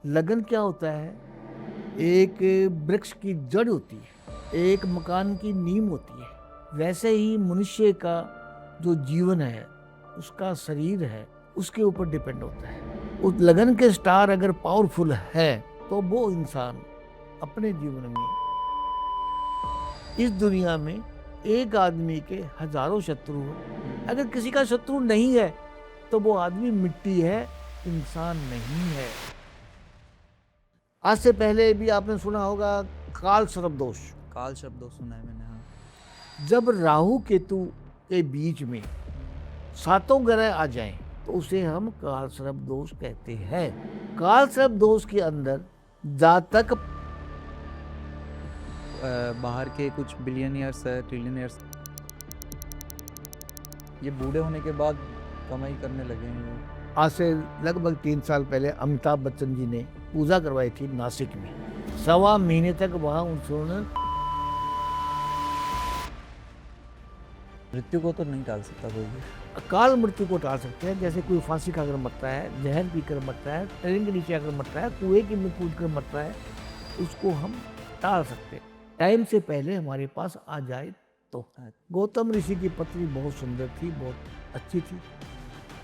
लगन क्या होता है? एक वृक्ष की जड़ होती है, एक मकान की नींव होती है। वैसे ही मनुष्य का जो जीवन है, उसका शरीर है, उसके ऊपर डिपेंड होता है। उस लगन के स्टार अगर पावरफुल है तो वो इंसान अपने जीवन में इस दुनिया में एक आदमी के हजारों शत्रु हैं। अगर किसी का शत्रु नहीं है तो वो आदमी मिट्टी है, इंसान नहीं है। आज से पहले भी आपने सुना होगा काल सर्प दोष। काल शब्द सुना है मैंने। हाँ, जब राहु केतु के बीच में सातों ग्रह आ जाएं तो उसे हम काल सर्प दोष कहते हैं। काल सर्प दोष के अंदर जातक बाहर के कुछ बिलियनियर्स ट्रिलियनियर्स ये बूढ़े होने के बाद कमाई करने लगे हैं। आज से लगभग 3 साल पहले अमिताभ बच्चन जी ने पूजा करवाई थी नासिक में। 1.25 महीने तक वहां उन्होंने मृत्यु को तो नहीं टाल सकता कोई भी। अकाल मृत्यु को टाल सकते हैं। जैसे कोई फांसी खाकर मरता है, जहर पीकर मरता है, ट्रेन के नीचे आकर मरता है, कुएं के में कूद कर मरता है, उसको हम टाल सकते हैं। टाइम से पहले हमारे पास आ जाए तो। गौतम ऋषि की पत्नी बहुत सुंदर थी, बहुत अच्छी थी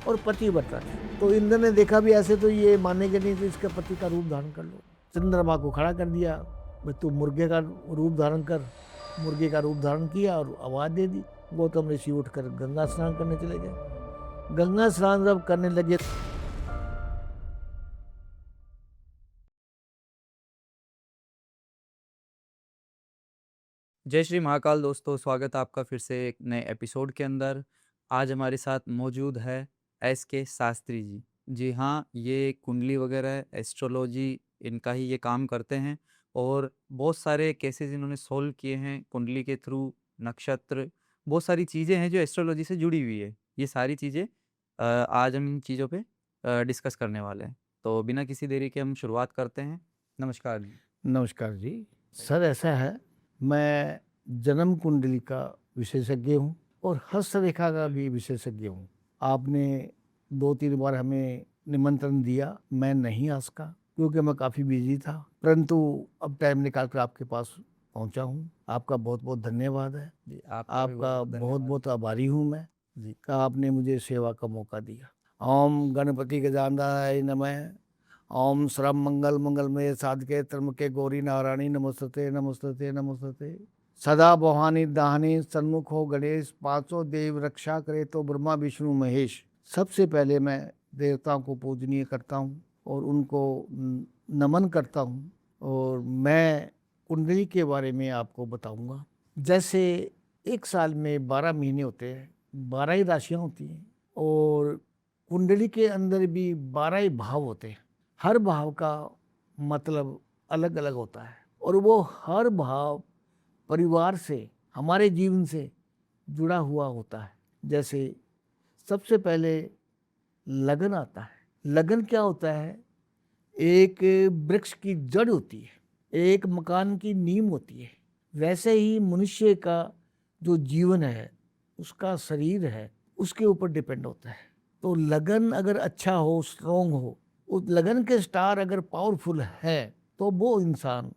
और पतिव्रता थी। तो इंद्र ने देखा भी ऐसे तो ये मानेंगे नहीं, तो इसका पति का रूप धारण कर लो। चंद्रमा को खड़ा कर दिया, भाई तू मुर्गे का रूप धारण कर। मुर्गे का रूप धारण किया और आवाज दे दी। गौतम ऋषि उठकर गंगा स्नान करने चले गए। गंगा स्नान जब करने लगे जय श्री महाकाल दोस्तों, स्वागत है आपका फिर से एक नए एपिसोड के अंदर। आज हमारे साथ मौजूद है एस.के. शास्त्री जी। जी हाँ, ये कुंडली वगैरह एस्ट्रोलॉजी इनका ही ये काम करते हैं और बहुत सारे केसेस इन्होंने सोल्व किए हैं कुंडली के थ्रू। नक्षत्र, बहुत सारी चीज़ें हैं जो एस्ट्रोलॉजी से जुड़ी हुई है। ये सारी चीज़ें आज हम इन चीज़ों पे डिस्कस करने वाले हैं। तो बिना किसी देरी के हम शुरुआत करते हैं। नमस्कार जी। नमस्कार जी। सर ऐसा है, मैं जन्म कुंडली का विशेषज्ञ हूँ और हस्तरेखा का भी विशेषज्ञ हूँ। आपने 2-3 बार हमें निमंत्रण दिया, मैं नहीं आ सका क्योंकि मैं काफ़ी बिजी था, परंतु अब टाइम निकाल कर आपके पास पहुँचा हूँ। आपका बहुत बहुत धन्यवाद है। जी आपका भी आपका बहुत बहुत बहुत धन्यवाद। बहुत आभारी हूँ मैं जी कि आपने मुझे सेवा का मौका दिया। ओम गणपति गजानंदाय नमः। ओम सर्व मंगल मंगलमय साधके त्र्यंबके गौरी नारायणी नमस्ते नमस्ते नमस्ते। सदा भवानी दाहिनी सन्मुख हो गणेश, पांचों देव रक्षा करे तो ब्रह्मा विष्णु महेश। सबसे पहले मैं देवताओं को पूजनीय करता हूँ और उनको नमन करता हूँ। और मैं कुंडली के बारे में आपको बताऊंगा। जैसे एक साल में 12 महीने होते हैं, 12 ही राशियाँ होती हैं और कुंडली के अंदर भी 12 ही भाव होते हैं। हर भाव का मतलब अलग अलग होता है और वो हर भाव परिवार से, हमारे जीवन से जुड़ा हुआ होता है। जैसे सबसे पहले लगन आता है। लगन क्या होता है? एक वृक्ष की जड़ होती है, एक मकान की नींव होती है। वैसे ही मनुष्य का जो जीवन है, उसका शरीर है, उसके ऊपर डिपेंड होता है। तो लगन अगर अच्छा हो, स्ट्रोंग हो, उस लगन के स्टार अगर पावरफुल है तो वो इंसान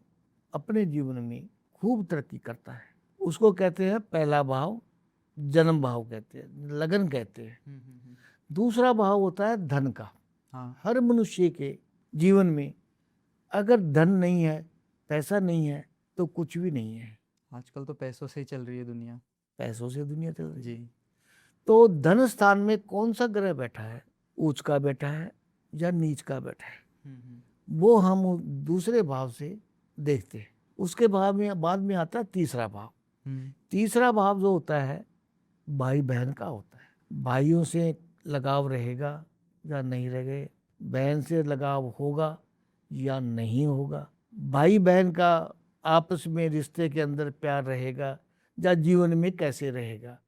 अपने जीवन में खूब तरक्की करता है। उसको कहते हैं पहला भाव, जन्म भाव कहते हैं, लगन कहते हैं। दूसरा भाव होता है धन का। हाँ, हर मनुष्य के जीवन में अगर धन नहीं है, पैसा नहीं है, तो कुछ भी नहीं है। आजकल तो पैसों से ही चल रही है दुनिया। पैसों से दुनिया चल रही जी। है। तो धन स्थान में कौन सा ग्रह बैठा है? उच्च का बैठा है या नीच का बैठा है, वो हम दूसरे भाव से देखते हैं। उसके बाद में आता है तीसरा भाव। तीसरा भाव जो होता है भाई बहन का होता है। भाइयों से लगाव रहेगा या नहीं रहेगा, बहन से लगाव होगा या नहीं होगा, भाई बहन का आपस में रिश्ते के अंदर प्यार रहेगा या जीवन में कैसे रहेगा,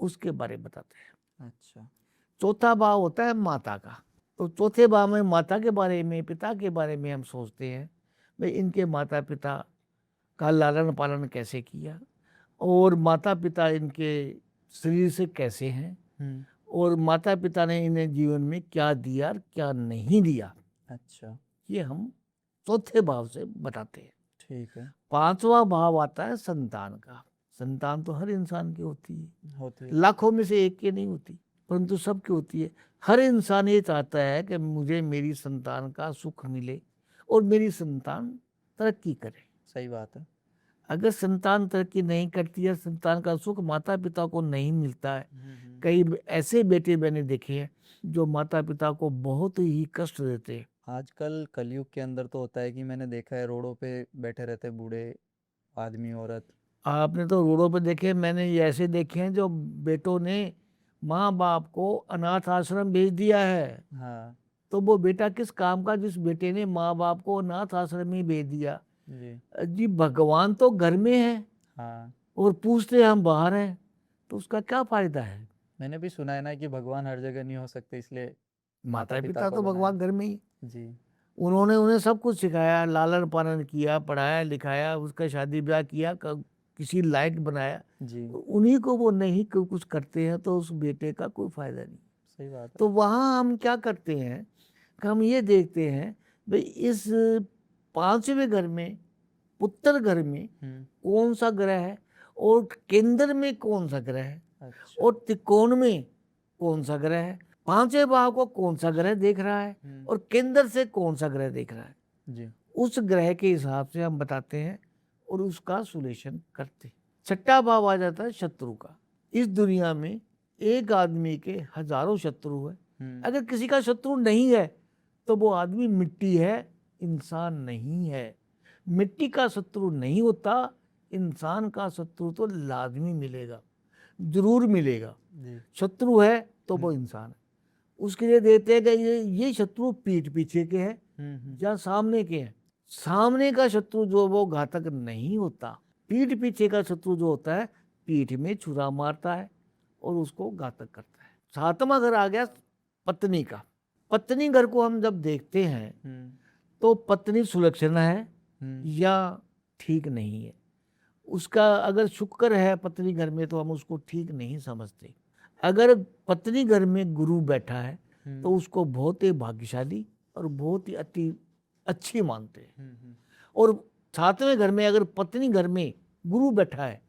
उसके बारे में बताते हैं। अच्छा। चौथा भाव होता है माता का। तो चौथे भाव में माता के बारे में, पिता के बारे में हम सोचते हैं, भाई इनके माता पिता का लालन पालन कैसे किया और माता पिता इनके शरीर से कैसे हैं और माता पिता ने इन्हें जीवन में क्या दिया और क्या नहीं दिया। अच्छा। ये हम चौथे भाव से बताते हैं। ठीक है। पांचवा भाव आता है संतान का। संतान तो हर इंसान की होती है, होती है। लाखों में से एक की नहीं होती, परंतु सबकी होती है। हर इंसान ये चाहता है कि मुझे मेरी संतान का सुख मिले और मेरी संतान तरक्की करे। सही बात है। अगर संतान तरक्की नहीं करती है, संतान का सुख माता पिता को नहीं मिलता है। कई ऐसे बेटे मैंने देखे हैं जो माता पिता को बहुत ही कष्ट देते हैं। आजकल कलयुग के अंदर तो होता है कि मैंने देखा है रोडों पे बैठे रहते बूढ़े आदमी औरत। आपने तो रोडों पे देखे, मैंने ये ऐसे देखे हैं जो बेटों ने माँ बाप को अनाथ आश्रम भेज दिया है। हाँ तो वो बेटा किस काम का जिस बेटे ने माँ बाप को अनाथ आश्रम ही भेज दिया। जी। जी भगवान तो घर में है हाँ, और पूछते हम बाहर हैं, तो उसका क्या फायदा है। मैंने भी सुना है ना कि भगवान हर जगह नहीं हो सकते, इसलिए माता माता पिता पिता को तो बनाया। भगवान घर में ही। जी। उन्होंने उन्हें सब कुछ सिखाया, लालन पालन किया, पढ़ाया लिखाया, उसका शादी ब्याह किया, किसी लायक बनाया। जी। उन्हीं को वो नहीं कुछ करते हैं तो उस बेटे का कोई फायदा नहीं। सही बात है। तो वहाँ हम क्या करते हैं कि हम ये देखते हैं भाई इस पांचवें घर में, उत्तर घर में कौन सा ग्रह है और केंद्र में कौन सा ग्रह है अच्छा। और त्रिकोण में कौन सा ग्रह है, पांचवें भाव को कौन सा ग्रह देख रहा है और केंद्र से कौन सा ग्रह देख रहा है। जी। उस ग्रह के हिसाब से हम बताते हैं और उसका सोल्यूशन करते हैं। छठा भाव आ जाता है शत्रु का। इस दुनिया में एक आदमी के हजारों शत्रु है। अगर किसी का शत्रु नहीं है तो वो आदमी मिट्टी है, इंसान नहीं है। मिट्टी का शत्रु नहीं होता, इंसान का शत्रु तो लाजमी मिलेगा, जरूर मिलेगा। जी। शत्रु है तो वो इंसान है। उसके लिए देते हैं कि ये शत्रु पीठ पीछे के हैं या सामने के हैं। सामने का शत्रु जो वो घातक नहीं होता, पीठ पीछे का शत्रु जो होता है पीठ में छुरा मारता है और उसको घातक करता है। सातवां घर आ गया पत्नी का। पत्नी घर को हम जब देखते हैं तो पत्नी सुलक्षण है या ठीक नहीं है। उसका अगर शुक्र है पत्नी घर में तो हम उसको ठीक नहीं समझते। अगर पत्नी घर में गुरु बैठा है तो उसको बहुत ही भाग्यशाली और बहुत ही अति अच्छी मानते हैं। और सातवें घर में अगर पत्नी घर में गुरु बैठा है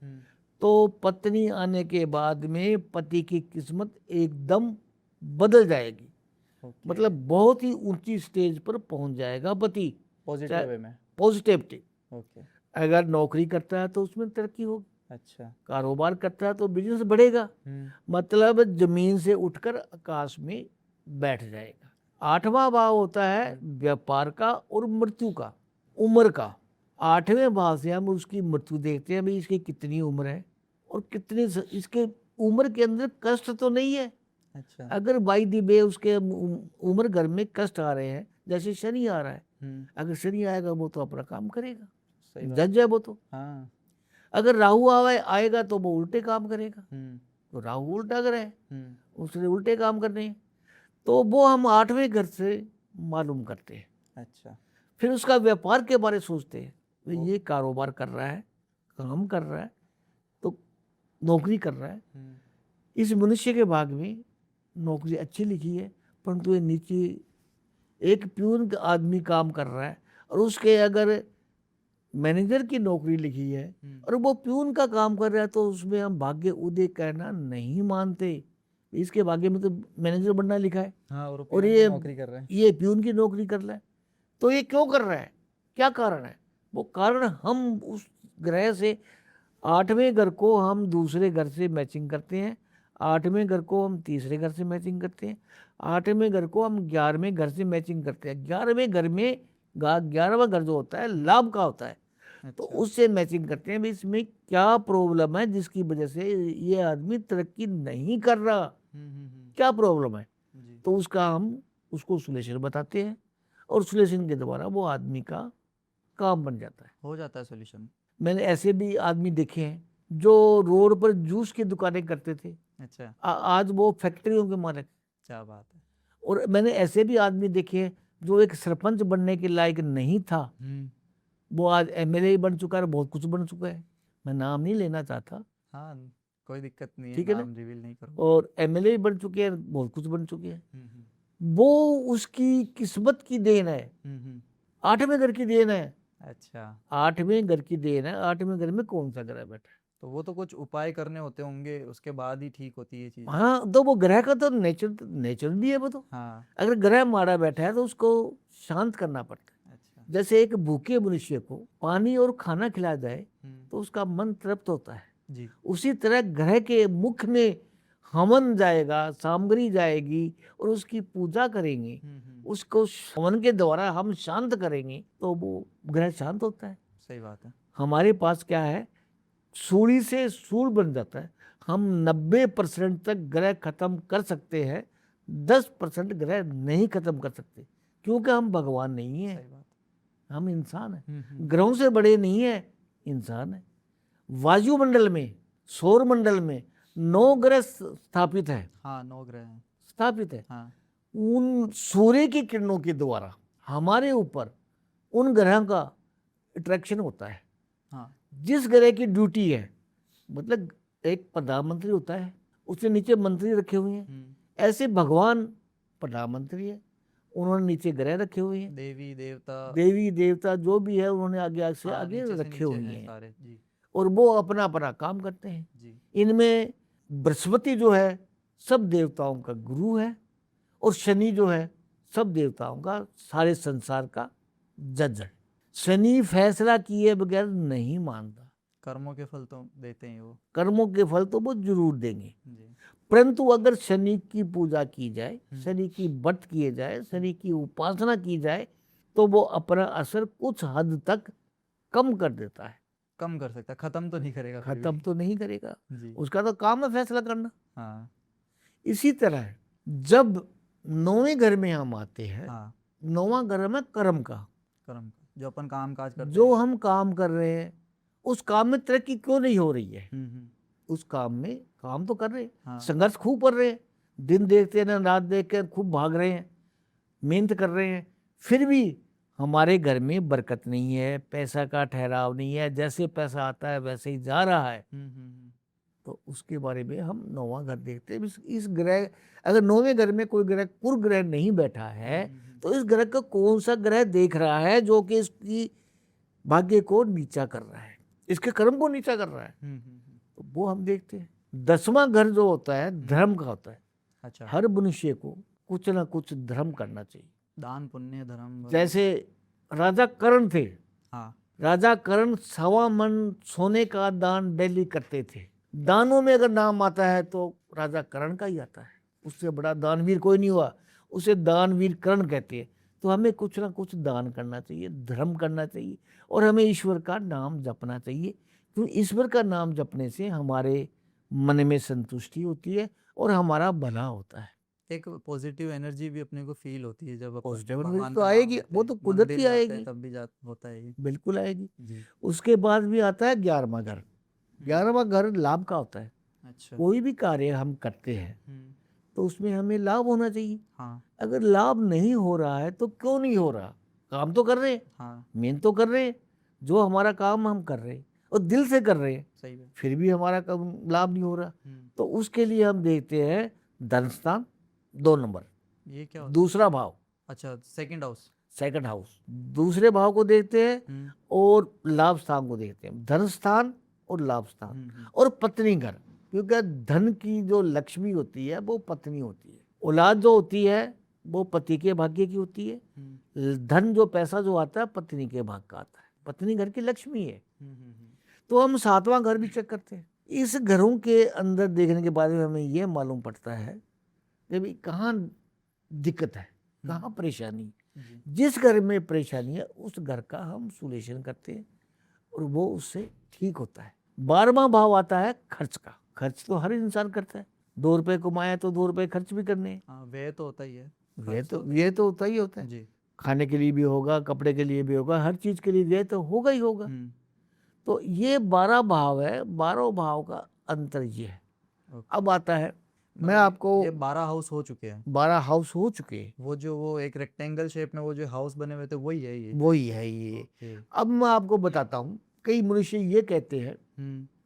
तो पत्नी आने के बाद में पति की किस्मत एकदम बदल जाएगी। मतलब बहुत ही ऊंची स्टेज पर पहुंच जाएगा पति, पॉजिटिव वे में। पॉजिटिविटी। ओके। अगर नौकरी करता है तो उसमें तरक्की होगी, अच्छा। कारोबार करता है तो बिजनेस बढ़ेगा, मतलब जमीन से उठकर आकाश में बैठ जाएगा। आठवां भाव होता है व्यापार का और मृत्यु का, उम्र का। आठवें भाव से हम उसकी मृत्यु देखते हैं, भाई इसकी कितनी उम्र है और कितनी इसके उम्र के अंदर कष्ट तो नहीं है। अच्छा। अगर बाई दी वे उसके उम्र घर में कष्ट आ रहे हैं, जैसे शनि आ रहा है, अगर शनि आएगा वो तो अपना काम करेगा, जज है वो तो। हाँ। अगर राहु आएगा तो वो उल्टे काम करेगा, तो राहु उल्टा ग्रह है, उसने उल्टे काम करने हैं। तो वो हम आठवें घर से मालूम करते हैं। अच्छा। फिर उसका व्यापार के बारे सोचते हैं, तो ये कारोबार कर रहा है, काम कर रहा है, तो नौकरी कर रहा है। इस मनुष्य के भाग में नौकरी अच्छी लिखी है, परंतु ये नीचे एक प्यून का आदमी काम कर रहा है और उसके अगर मैनेजर की नौकरी लिखी है और वो प्यून का काम कर रहा है तो उसमें हम भाग्य उदय कहना नहीं मानते। इसके भाग्य में तो मैनेजर बनना लिखा है। हाँ, और ये नौकरी कर रहा है, ये प्यून की नौकरी कर रहा है, तो ये क्यों कर रहा है, क्या कारण है? वो कारण हम उस ग्रह से आठवें घर को हम दूसरे घर से मैचिंग करते हैं, आठवें घर को हम तीसरे घर से मैचिंग करते हैं, आठवें घर को हम 11वें घर से मैचिंग करते हैं। 11वें घर में 11वां घर जो होता है लाभ का होता है। तो उससे मैचिंग करते हैं, इसमें क्या प्रॉब्लम है जिसकी वजह से ये आदमी तरक्की नहीं कर रहा, क्या प्रॉब्लम है। तो उसका हम उसको सोल्यूशन बताते हैं और सोल्यूशन के द्वारा वो आदमी का काम बन जाता है, हो जाता है सोल्यूशन। मैंने मैंने ऐसे भी आदमी देखे हैं जो रोड पर जूस की दुकानें करते थे। अच्छा। आज वो फैक्ट्रियों के मालिक। क्या बात है। और मैंने ऐसे भी आदमी देखे हैं जो एक सरपंच बनने के लायक नहीं था, वो आज एमएलए बन चुका है, बहुत कुछ बन चुका है। मैं नाम नहीं लेना चाहता, हाँ, कोई दिक्कत नहीं है, ठीक है ना, नाम रिवील नहीं करूँगा। और एमएलए बन चुके हैं, बहुत कुछ बन चुके हैं। वो उसकी किस्मत की देन है 8वें घर की देन है, अच्छा, 8वें घर की देन है। 8वें घर में कौन सा ग्रह बैठा है? तो वो तो कुछ उपाय करने होते होंगे, उसके बाद ही ठीक होती है ये चीज़। हाँ, तो वो ग्रह का तो नेचर भी है वो तो। हाँ, अगर ग्रह माड़ा बैठा है तो उसको शांत करना पड़ता है। अच्छा। जैसे एक भूखे मनुष्य को पानी और खाना खिलाया जाए तो उसका मन तृप्त होता है। जी। उसी तरह ग्रह के मुख में हवन जाएगा, सामग्री जाएगी और उसकी पूजा करेंगे, उसको हवन के द्वारा हम शांत करेंगे तो वो ग्रह शांत होता है। सही बात है। हमारे पास क्या है, सूली से सूल बन जाता है। हम 90% तक ग्रह खत्म कर सकते हैं, 10% ग्रह नहीं खत्म कर सकते, क्योंकि हम भगवान नहीं है, सही बात। हम इंसान हैं। हम्म। ग्रहों से बड़े नहीं है, इंसान है। वायुमंडल में, सौर मंडल में 9 ग्रह स्थापित है, हाँ, 9 ग्रह हैं। स्थापित है। हाँ, उन सूर्य की किरणों के द्वारा हमारे ऊपर उन ग्रहों का अट्रैक्शन होता है। हाँ। जिस ग्रह की ड्यूटी है, मतलब एक प्रधानमंत्री होता है, उसके नीचे मंत्री रखे हुए हैं, ऐसे भगवान प्रधानमंत्री है, उन्होंने नीचे ग्रह रखे हुए हैं। देवी देवता देवी देवता जो भी है उन्होंने आगे से हाँ, आगे नीचे से रखे नीचे हुए हैं हैं सारे। जी, और वो अपना अपना काम करते हैं। जी। इनमें बृहस्पति जो है सब देवताओं का गुरु है और शनि जो है सब देवताओं का, सारे संसार का जज है। शनि फैसला किए बगैर नहीं मानता, कर्मों के फल तो देते हैं वो। कर्मों के फल तो वो जरूर देंगे। जी। परंतु अगर शनि की पूजा की जाए, शनि की व्रत किए जाए, शनि की उपासना की जाए तो वो अपना असर कुछ हद तक कम कर देता है। कम कर सकता है, खत्म तो नहीं करेगा फिर खत्म भी। तो नहीं करेगा, जी। उसका तो काम है फैसला करना। हाँ, इसी तरह जब 9वें घर में हम आते हैं, हाँ। 9वां घर में कर्म का, कर्म का जो अपन काम काज करते जो हैं। हम काम कर रहे हैं उस काम में तरक्की क्यों नहीं हो रही है? हम्म। उस काम में काम तो कर रहे हैं, हाँ। संघर्ष खूब कर रहे हैं, दिन देखते हैं ना रात देख के खूब भाग रहे हैं, मेहनत कर रहे हैं, फिर भी हमारे घर में बरकत नहीं है, पैसा का ठहराव नहीं है, जैसे पैसा आता है वैसे ही जा रहा है। तो उसके बारे में हम 9वां घर देखते हैं। इस ग्रह, अगर 9वें घर में कोई ग्रह कुर्ग्रह नहीं बैठा है तो इस ग्रह का कौन सा ग्रह देख रहा है जो कि इसकी भाग्य को नीचा कर रहा है, इसके कर्म को नीचा कर रहा है, तो वो हम देखते हैं। 10वां घर जो होता है धर्म का होता है। अच्छा। हर मनुष्य को कुछ ना कुछ धर्म करना चाहिए। दान पुण्य धर्म जैसे राजा कर्ण थे, हाँ, राजा कर्ण 1.25 मन सोने का दान डेली करते थे। दानों में अगर नाम आता है तो राजा कर्ण का ही आता है, उससे बड़ा दानवीर कोई नहीं हुआ, उसे दानवीर कर्ण कहते हैं। तो हमें कुछ ना कुछ दान करना चाहिए, धर्म करना चाहिए और हमें ईश्वर का नाम जपना चाहिए, क्योंकि ईश्वर का नाम जपने से हमारे मन में संतुष्टि होती है और हमारा भला होता है। एक पॉजिटिव एनर्जी भी अपने को फील होती है जब अपन पॉजिटिव एनर्जी भगवान तो का नाम आएगी, लेते वो हैं, तो मंदिर कुदरती जाते आएगी, हैं तब भी होता है ये। बिल्कुल आएगी। जी। उसके बाद भी आता है 11वां घर। 11वां घर लाभ का होता है। अच्छा। कोई भी कार्य हम करते हैं तो उसमें हमें लाभ होना चाहिए। हाँ, अगर लाभ नहीं हो रहा है तो क्यों नहीं हो रहा? काम तो कर रहे हैं, हाँ। मेहनत तो कर रहे हैं, जो हमारा काम हम कर रहे हैं और दिल से कर रहे हैं, सही बात। फिर भी हमारा काम लाभ नहीं हो रहा। तो उसके लिए हम देखते हैं धन स्थान 2 नंबर, ये क्या होता दूसरा भाव, है? अच्छा, सेकंड हाउस। सेकंड हाउस, दूसरे भाव को देखते हैं और लाभ स्थान को देखते हैं। धन स्थान और लाभ स्थान और पत्नी घर, क्योंकि धन की जो लक्ष्मी होती है वो पत्नी होती है, औलाद जो होती है वो पति के भाग्य की होती है, धन जो पैसा जो आता है पत्नी के भाग का आता है, पत्नी घर की लक्ष्मी है। तो हम 7वां घर भी चेक करते हैं। इस घरों के अंदर देखने के बाद में हमें यह मालूम पड़ता है कि भाई कहाँ दिक्कत है, कहाँ परेशानी। जिस घर में परेशानी है उस घर का हम सोल्यूशन करते हैं और वो उससे ठीक होता है। 12वां भाव आता है खर्च का। खर्च तो हर इंसान करता है, 2 रुपए कमाया तो 2 रुपए खर्च भी करने हैं। हाँ, व्यय तो होता ही है। ये तो होता ही होता है जी। खाने के लिए भी होगा, कपड़े के लिए भी होगा, हर चीज के लिए व्यय तो होगा ही होगा। तो ये 12 भाव है, 12 भाव का अंतर ये है। अब आता है, मैं आपको ये 12 हाउस हो चुके हैं। 12 हाउस हो चुके हैं, वो एक रेक्टेंगल शेप में वो जो हाउस बने हुए थे वही है ये। वही है ये। ओके। अब मैं आपको बताता हूँ, कई मनुष्य ये कहते हैं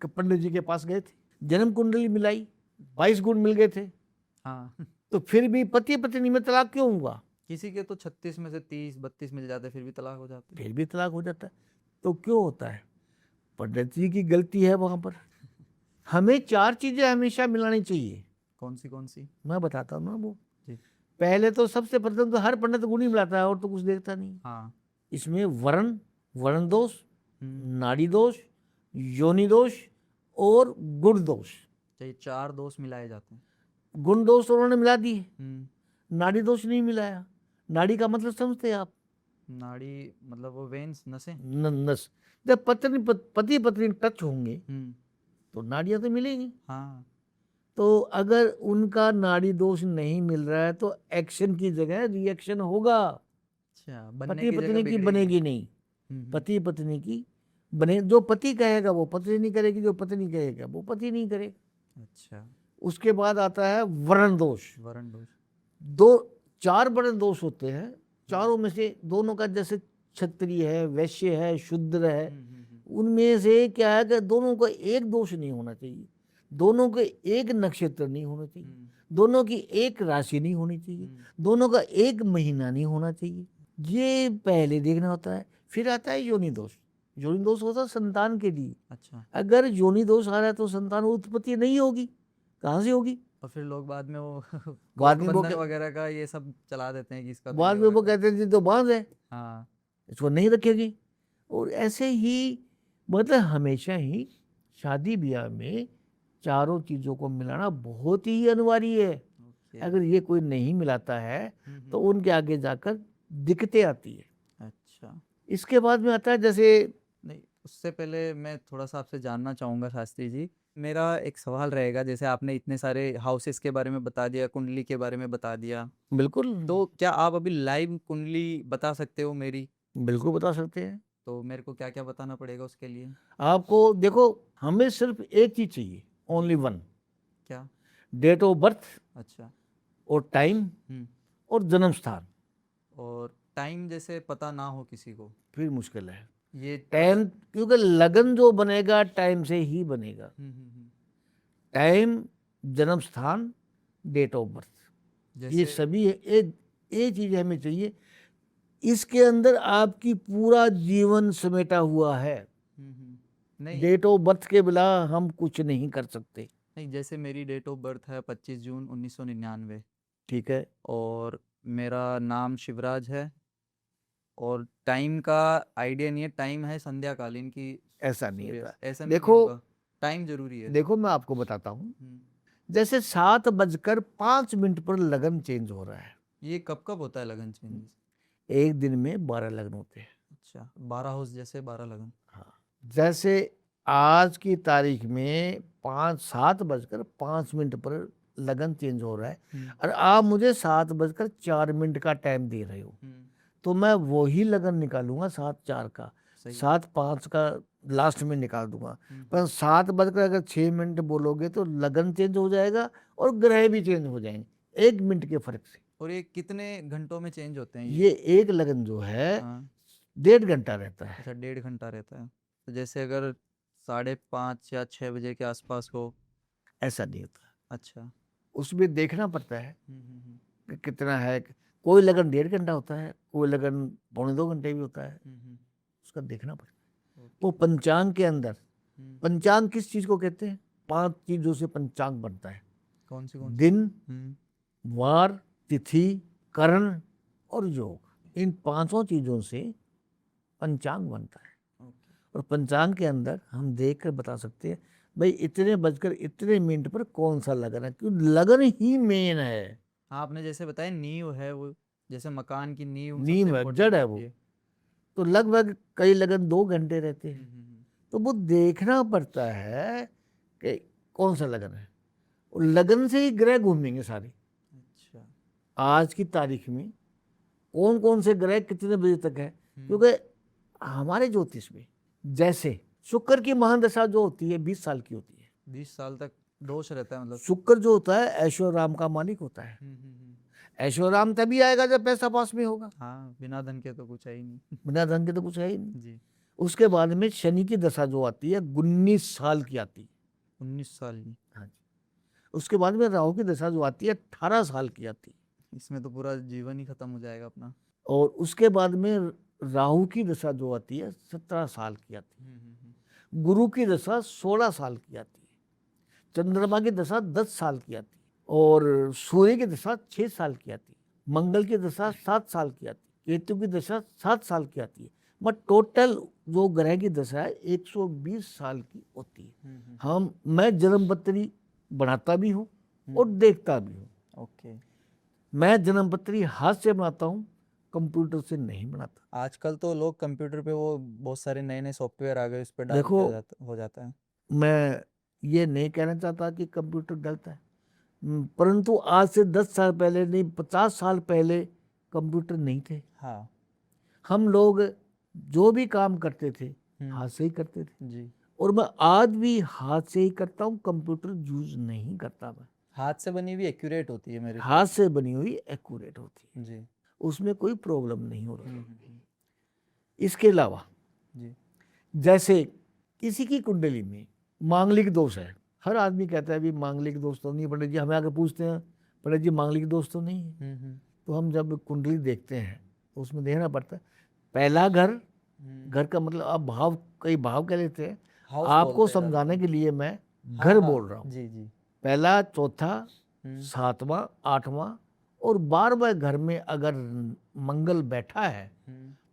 कि पंडित जी के पास गए थे, जन्म कुंडली मिलाई, 22 गुण मिल गए थे, हाँ। तो फिर भी पति पत्नी में तलाक क्यों हुआ? किसी के तो 36 में से 30-32 मिल जाते फिर भी तलाक हो जाते। फिर भी तलाक हो जाता है। तो क्यों होता है? पंडित जी की गलती है वहां पर। हमें 4 चीजें हमेशा मिलानी चाहिए। कौन सी? मैं बताता हूँ ना वो। जी। पहले तो सबसे प्रथम तो हर पंडित गुण ही मिलाता है और तो कुछ देखता नहीं। हाँ। इसमें वर्ण दोष, हम्म। नाड़ी दोष, योनि दोष और गुण दोष। तो ये 4 दोष मिलाए जाते हैं। गुण दोष तो उन्होंने मिला दिए, हम्म। नाड़ी दोष नहीं मिलाया। नाड़ी का मतलब समझते हैं आप? नाड़ी मतलब वो वेन्स, नसें। नस। जब पति पत्नी टच होंगे हम्म। तो नाड़ियां तो मिलेंगी। हाँ। तो अगर उनका नाड़ी दोष नहीं मिल रहा है तो एक्शन की जगह रिएक्शन होगा। अच्छा, बनने पति की जगह पत्नी की बिगड़ेगी। बनेगी नहीं। हम्म। पति पत्नी की बने, जो पति कहेगा वो पत्नी नहीं करेगी, जो पत्नी कहेगा वो पति नहीं करेगा। अच्छा। उसके बाद आता है वर्ण दोष। वर्ण दोष। दो 4 वर्ण दोष होते हैं। चारों में से दोनों का, जैसे क्षत्रिय है, वैश्य है, शूद्र है, उनमें से क्या है कि दोनों का एक दोष नहीं होना चाहिए, दोनों के एक नक्षत्र नहीं होना चाहिए, दोनों की एक राशि नहीं होनी चाहिए, दोनों का एक महीना नहीं होना चाहिए। ये पहले देखना होता है। फिर आता है योनि दोष। योनि दोष होता है संतान के लिए। अच्छा। अगर योनि दोष आ रहा है तो संतान उत्पत्ति नहीं होगी, कहाँ से होगी? और फिर लोग बाद में वो बाद में वो बंधन वगैरह का ये सब चला देते हैं कि इसका तो बाद ये में हो वो रखा है। कहते हैं जी तो बांझ है, हाँ। इसको नहीं रखेगी। और ऐसे ही मतलब हमेशा ही शादी ब्याह में चारों चीजों को मिलाना बहुत ही अनिवार्य है। ओके। अगर ये कोई नहीं मिलाता है तो हम्म। उनके आगे जाकर दिक्कतें आती है। अच्छा। इसके बाद में आता है जैसे, नहीं, उससे पहले मैं थोड़ा सा आपसे जानना चाहूँगा शास्त्री जी। मेरा एक सवाल रहेगा, जैसे आपने इतने सारे हाउसेस के बारे में बता दिया, कुंडली के बारे में बता दिया, बिल्कुल तो क्या आप अभी लाइव कुंडली बता सकते हो मेरी? बिल्कुल बता सकते हैं। तो मेरे को क्या क्या बताना पड़ेगा उसके लिए? आपको देखो, हमें सिर्फ एक चीज चाहिए, ओनली वन। क्या? डेट ऑफ बर्थ अच्छा। और टाइम हम्म। और जन्म स्थान। और टाइम जैसे पता ना हो किसी को? फिर मुश्किल है। ये टाइम, क्योंकि लगन जो बनेगा टाइम से ही बनेगा। टाइम, जन्म स्थान, डेट ऑफ बर्थ, ये जैसे सभी एक चीज हमें चाहिए। इसके अंदर आपकी पूरा जीवन समेटा हुआ है। नहीं डेट ऑफ बर्थ के बिना हम कुछ नहीं कर सकते। नहीं, जैसे मेरी डेट ऑफ बर्थ है 25 जून 1999, ठीक है, और मेरा नाम शिवराज है, और टाइम का आइडिया नहीं है, टाइम है संध्याकालीन की। ऐसा नहीं सूर्य, होता। ऐसा नहीं देखो होगा? टाइम जरूरी है। देखो मैं आपको बताता हूँ। हम्म। जैसे 7:05 पर लगन चेंज हो रहा है। ये कब कब होता है लगन चेंजेस? एक दिन में 12 लगन होते हैं। अच्छा, 12 हाउस जैसे 12 लगन। हाँ, जैसे आज की तारीख में 7:05 पर लगन चेंज हो रहा है और आप मुझे 7:04 का टाइम दे रहे हो, तो मैं वही लगन निकालूंगा 7:04 का, सही। 7:05 का लास्ट में निकाल दूंगा। पर 7:06 बोलोगे तो लगन चेंज हो जाएगा और ग्रह भी चेंज हो जाएंगे 1 मिनट के फर्क से। और ये कितने घंटों में चेंज होते हैं ये एक लगन जो है हाँ। 1.5 घंटा रहता है। अच्छा, 1.5 घंटा रहता है। तो जैसे अगर 5:30 या 6 बजे के आसपास हो? ऐसा नहीं होता, अच्छा। उसमें देखना पड़ता है कि कितना है। कोई लगन 1.5 घंटा होता है, कोई लगन 1.25 घंटे भी होता है, उसका देखना पड़ता है। वो पंचांग के अंदर, पंचांग किस चीज को कहते हैं? 5 चीजों से पंचांग बनता है। कौन सी? दिन, वार, तिथि, करण और योग। इन 5 चीजों से पंचांग बनता है। और पंचांग के अंदर हम देख कर बता सकते हैं भाई इतने बजकर इतने मिनट पर कौन सा लगन है, क्योंकि लगन ही मेन है। आपने जैसे बताया नींव है वो, जैसे मकान की नींव सबसे नीम है, इम्पोर्टेंट जड़ है होती वो। है। तो लगभग कई लगन 2 घंटे रहते हैं। तो वो देखना पड़ता है कि कौन सा लगन है, और लगन से ही ग्रह घूमेंगे सारे। अच्छा। आज की तारीख में कौन कौन से ग्रह कितने बजे तक है, क्योंकि हमारे ज्योतिष में जैसे शुक्र की महादशा जो होती है 20 साल की होती है। 20 साल तक दोष रहता है मतलब? शुक्र जो होता है ऐश्वर्य का मालिक होता है। ऐश्वर्य तभी आएगा जब पैसा पास में होगा, हाँ, बिना धन के तो कुछ है ही नहीं। बिना धन के तो कुछ है ही नहीं। जी। उसके बाद में शनि की दशा जो आती है 19 साल की आती है। 19 साल की? हाँ जी। उसके बाद में राहु की दशा जो आती है 18 साल की आती है। इसमें तो पूरा जीवन ही खत्म हो जाएगा अपना। और उसके बाद में राहु की दशा जो आती है 17 साल की आती है, गुरु की दशा 16 साल की आती है, चंद्रमा की दशा 10 साल की आती है, और सूर्य की दशा 6 साल की आती है, मंगल की दशा 7 साल की आती है, केतु की दशा 7 साल की आती है। बट टोटल जो ग्रह की दशा है 120 साल की होती है। मैं जन्मपत्री बनाता भी हूँ और देखता भी हूँ। ओके। मैं जन्मपत्री हाथ से बनाता हूँ, कंप्यूटर से नहीं बनाता। आजकल तो लोग कंप्यूटर पे वो बहुत सारे नए नए सॉफ्टवेयर आ गए, उस पर डाल देखो, के हो जाता है। मैं ये नहीं कहना चाहता कि कंप्यूटर गलत है, परंतु आज से 10 साल पहले नहीं, 50 साल पहले कंप्यूटर नहीं थे। हाँ हम लोग जो भी काम करते थे हाथ से ही करते थे, जी। और मैं आज भी हाथ से ही करता हूँ, कंप्यूटर यूज नहीं करता। मैं हाथ से बनी हुई एक्यूरेट होती है मेरे हाथ से बनी हुई एक्यूरेट होती है, जी। उसमें कोई प्रॉब्लम नहीं होती। हम्म। इसके अलावा जी। जैसे किसी की कुंडली में मांगलिक दोष है, हर आदमी कहता है भी मांगलिक दोष तो नहीं पंडित जी, हमें आकर पूछते हैं पंडित जी मांगलिक दोष तो नहीं है। तो हम जब कुंडली देखते हैं तो उसमें देखना पड़ता है पहला घर, घर का मतलब आप भाव, कई भाव कह लेते हैं, हाउस आपको बोलते हैं समझाने के लिए मैं हाँ, घर हाँ, बोल रहा हूँ। जी जी। पहला, चौथा, 7वां, 8वां और 12वां घर में अगर मंगल बैठा है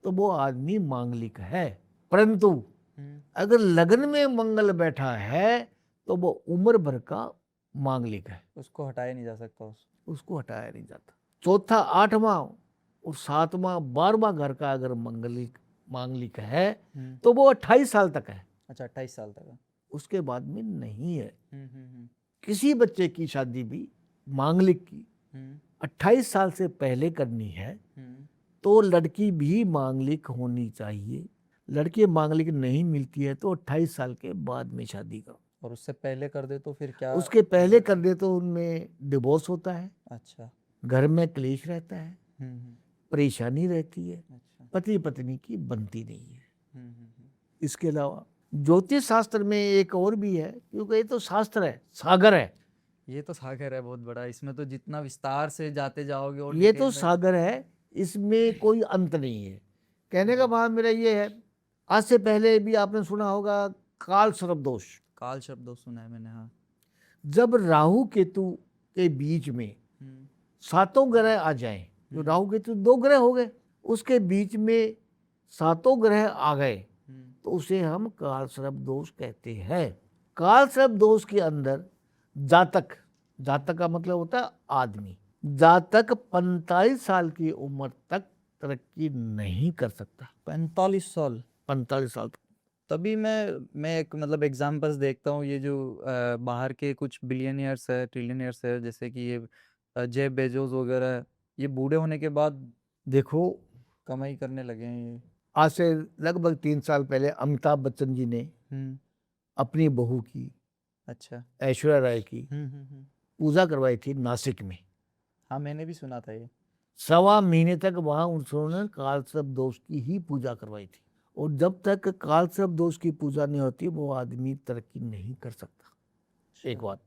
तो वो आदमी मांगलिक है। परंतु अगर लग्न में मंगल बैठा है तो वो उम्र भर का मांगलिक है, उसको हटाया नहीं जा सकता। उसको हटाया नहीं जाता। चौथा, 8वां और 7वां, 12वां घर का अगर मांगलिक है तो वो 28 साल तक है। अच्छा, 28 साल तक है, उसके बाद में नहीं है। किसी बच्चे की शादी भी मांगलिक की 28 साल से पहले करनी है तो लड़की भी मांगलिक होनी चाहिए। लड़की मांगलिक नहीं मिलती है तो 28 साल के बाद में शादी करो, और उससे पहले कर दे तो फिर क्या? उसके पहले कर दे तो उनमें डिवोर्स होता है। अच्छा। घर में क्लेश रहता है, परेशानी रहती है, अच्छा। पति पत्नी की बनती नहीं है। इसके अलावा ज्योतिष शास्त्र में एक और भी है, क्योंकि ये तो शास्त्र है, सागर है। ये तो सागर है बहुत बड़ा, इसमें तो जितना विस्तार से जाते जाओगे और ये तो सागर है, इसमें कोई अंत नहीं है। कहने का भाव मेरा ये है, आज से पहले भी आपने सुना होगा काल सर्प दोष। काल शब्द सुना है मैंने, हाँ। जब राहु केतु के बीच में 7 ग्रह आ जाएं, जो राहु केतु 2 ग्रह हो गए, उसके बीच में 7 ग्रह आ गए तो उसे हम काल सर्प दोष कहते हैं। काल सर्प दोष के अंदर जातक, जातक का मतलब होता है आदमी, जातक 45 साल की उम्र तक तरक्की नहीं कर सकता। 45 साल? 45 साल तक। तभी मैं एक मतलब एग्जांपल्स देखता हूँ, ये जो बाहर के कुछ बिलियनियर्स है, ट्रिलियनियर्स है, जैसे कि ये जेफ बेजोस वगैरह, ये बूढ़े होने के बाद देखो कमाई करने लगे हैं ये। आज से लगभग 3 साल पहले अमिताभ बच्चन जी ने अपनी बहू की, अच्छा। ऐश्वर्या राय की पूजा करवाई थी नासिक में। हाँ, मैंने भी सुना था ये। 1.25 महीने तक वहां उन्होंने काल सर्प दोष की ही पूजा करवाई थी, और जब तक काल सर्प दोष की पूजा नहीं होती वो आदमी तरक्की नहीं कर सकता। एक बात।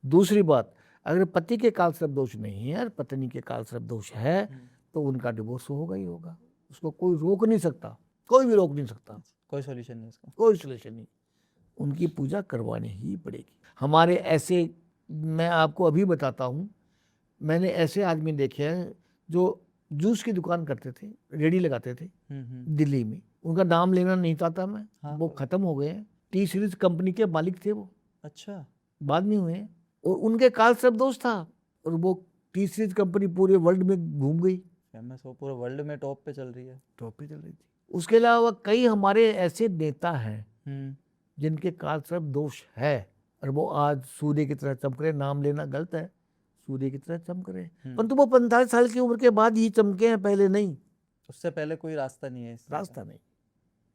दूसरी बात, अगर पति के काल सर्प दोष नहीं है और पत्नी के काल सर्प दोष है तो उनका डिवोर्स होगा ही होगा, उसको कोई रोक नहीं सकता, कोई भी रोक नहीं सकता, कोई सॉल्यूशन नहीं इसका, कोई सॉल्यूशन नहीं। उनकी पूजा करवानी ही पड़ेगी। हमारे ऐसे, मैं आपको अभी बताता हूँ, मैंने ऐसे आदमी देखे हैं जो जूस की दुकान करते थे, रेडी लगाते थे दिल्ली में, उनका नाम लेना नहीं चाहता मैं, हाँ। वो खत्म हो गए हैं। टी सीरीज कंपनी के मालिक थे वो, अच्छा। बाद में हुए हैं, और उनके काल सर्प दोष था और वो टी सीरीज कंपनी पूरे वर्ल्ड में घूम गई, फेमस हो, पूरे वर्ल्ड में टॉप पे चल रही है, टॉप पे चल रही थी। उसके अलावा कई हमारे ऐसे नेता हैं जिनके काल सर्प दोष है और वो आज सूर्य की तरह चमक रहे। नाम लेना गलत है, सूर्य की तरह चमक रहे, परंतु वो 45 साल की उम्र के बाद ही चमके हैं, पहले नहीं। उससे पहले कोई रास्ता नहीं है, रास्ता नहीं।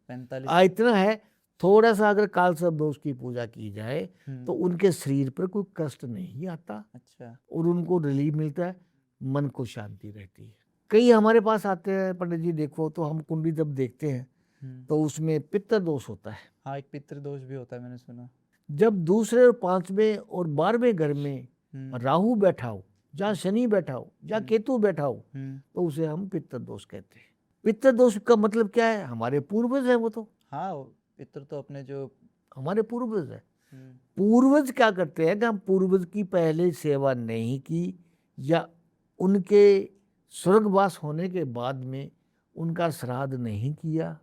45 इतना है, थोड़ा सा अगर काल सर्प दोष की पूजा की जाए तो उनके शरीर पर कोई कष्ट नहीं आता। अच्छा। और उनको रिलीफ मिलता है, मन को शांति रहती है। कई हमारे पास आते हैं, पंडित जी देखो, तो हम कुंडली जब देखते हैं तो उसमें पितृ दोष होता है। हाँ, एक पितृ दोष भी होता है, मैंने सुना। जब दूसरे और 5वें और 12वें घर में राहु बैठा हो जहाँ शनि बैठा हो, जहाँ केतु बैठा हो, हम्म। तो उसे हम पितृ दोष कहते हैं। पितृ दोष का मतलब क्या है? हमारे पूर्वज है वो, तो हाँ, पितृ तो अपने जो हमारे पूर्वज है। पूर्वज क्या करते हैं कि हम पूर्वज की पहले सेवा नहीं की, या उनके स्वर्गवास होने के बाद में उनका श्राद्ध नहीं किया,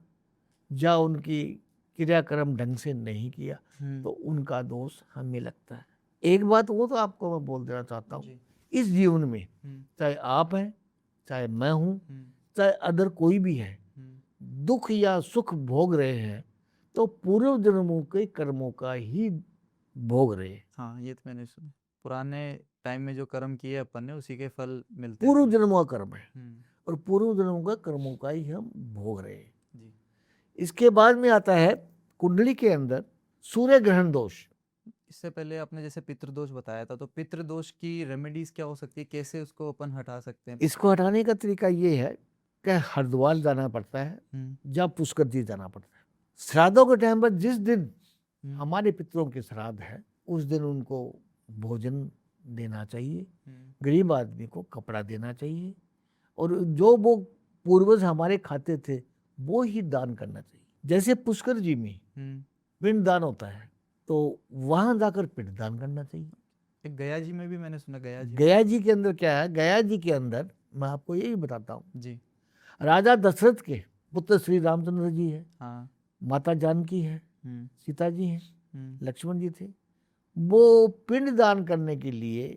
या उनकी क्रियाक्रम ढंग से नहीं किया, तो उनका दोष हमें लगता है। एक बात वो तो आपको मैं बोल देना चाहता हूँ, इस जीवन में चाहे आप हैं, चाहे मैं हूँ, चाहे अदर कोई भी है, दुख या सुख भोग रहे हैं तो पूर्व जन्मों के कर्मों का ही भोग रहे हैं। हाँ, ये तो मैंने सुना। पुराने टाइम में जो कर्म किए अपन ने उसी के फल मिलते पूर्व हैं। जन्मों का कर्म है और पूर्व जन्मों का कर्मों का ही हम भोग रहे हैं। जी। इसके बाद में आता है कुंडली के अंदर सूर्य ग्रहण दोष। इससे पहले आपने जैसे पितृदोष बताया था, तो पितृदोष की रेमेडीज क्या हो सकती है, कैसे उसको अपन हटा सकते हैं? इसको हटाने का तरीका ये है कि हरिद्वार जाना पड़ता है, या पुष्कर जी जाना पड़ता है। श्राद्धों के टाइम पर जिस दिन हमारे पितरों के श्राद्ध है, उस दिन उनको भोजन देना चाहिए, गरीब आदमी को कपड़ा देना चाहिए, और जो वो पूर्वज हमारे खाते थे वो ही दान करना चाहिए। जैसे पुष्कर जी में पिंड दान होता है, तो वहां जाकर पिंड दान करना चाहिए। एक गया जी में भी मैंने सुना, गया जी के अंदर क्या है? गया जी के अंदर मैं आपको यही बताता हूँ जी। राजा दशरथ के पुत्र श्री रामचंद्र जी है, हाँ। माता जानकी है, सीता जी हैं, लक्ष्मण जी थे। वो पिंड दान करने के लिए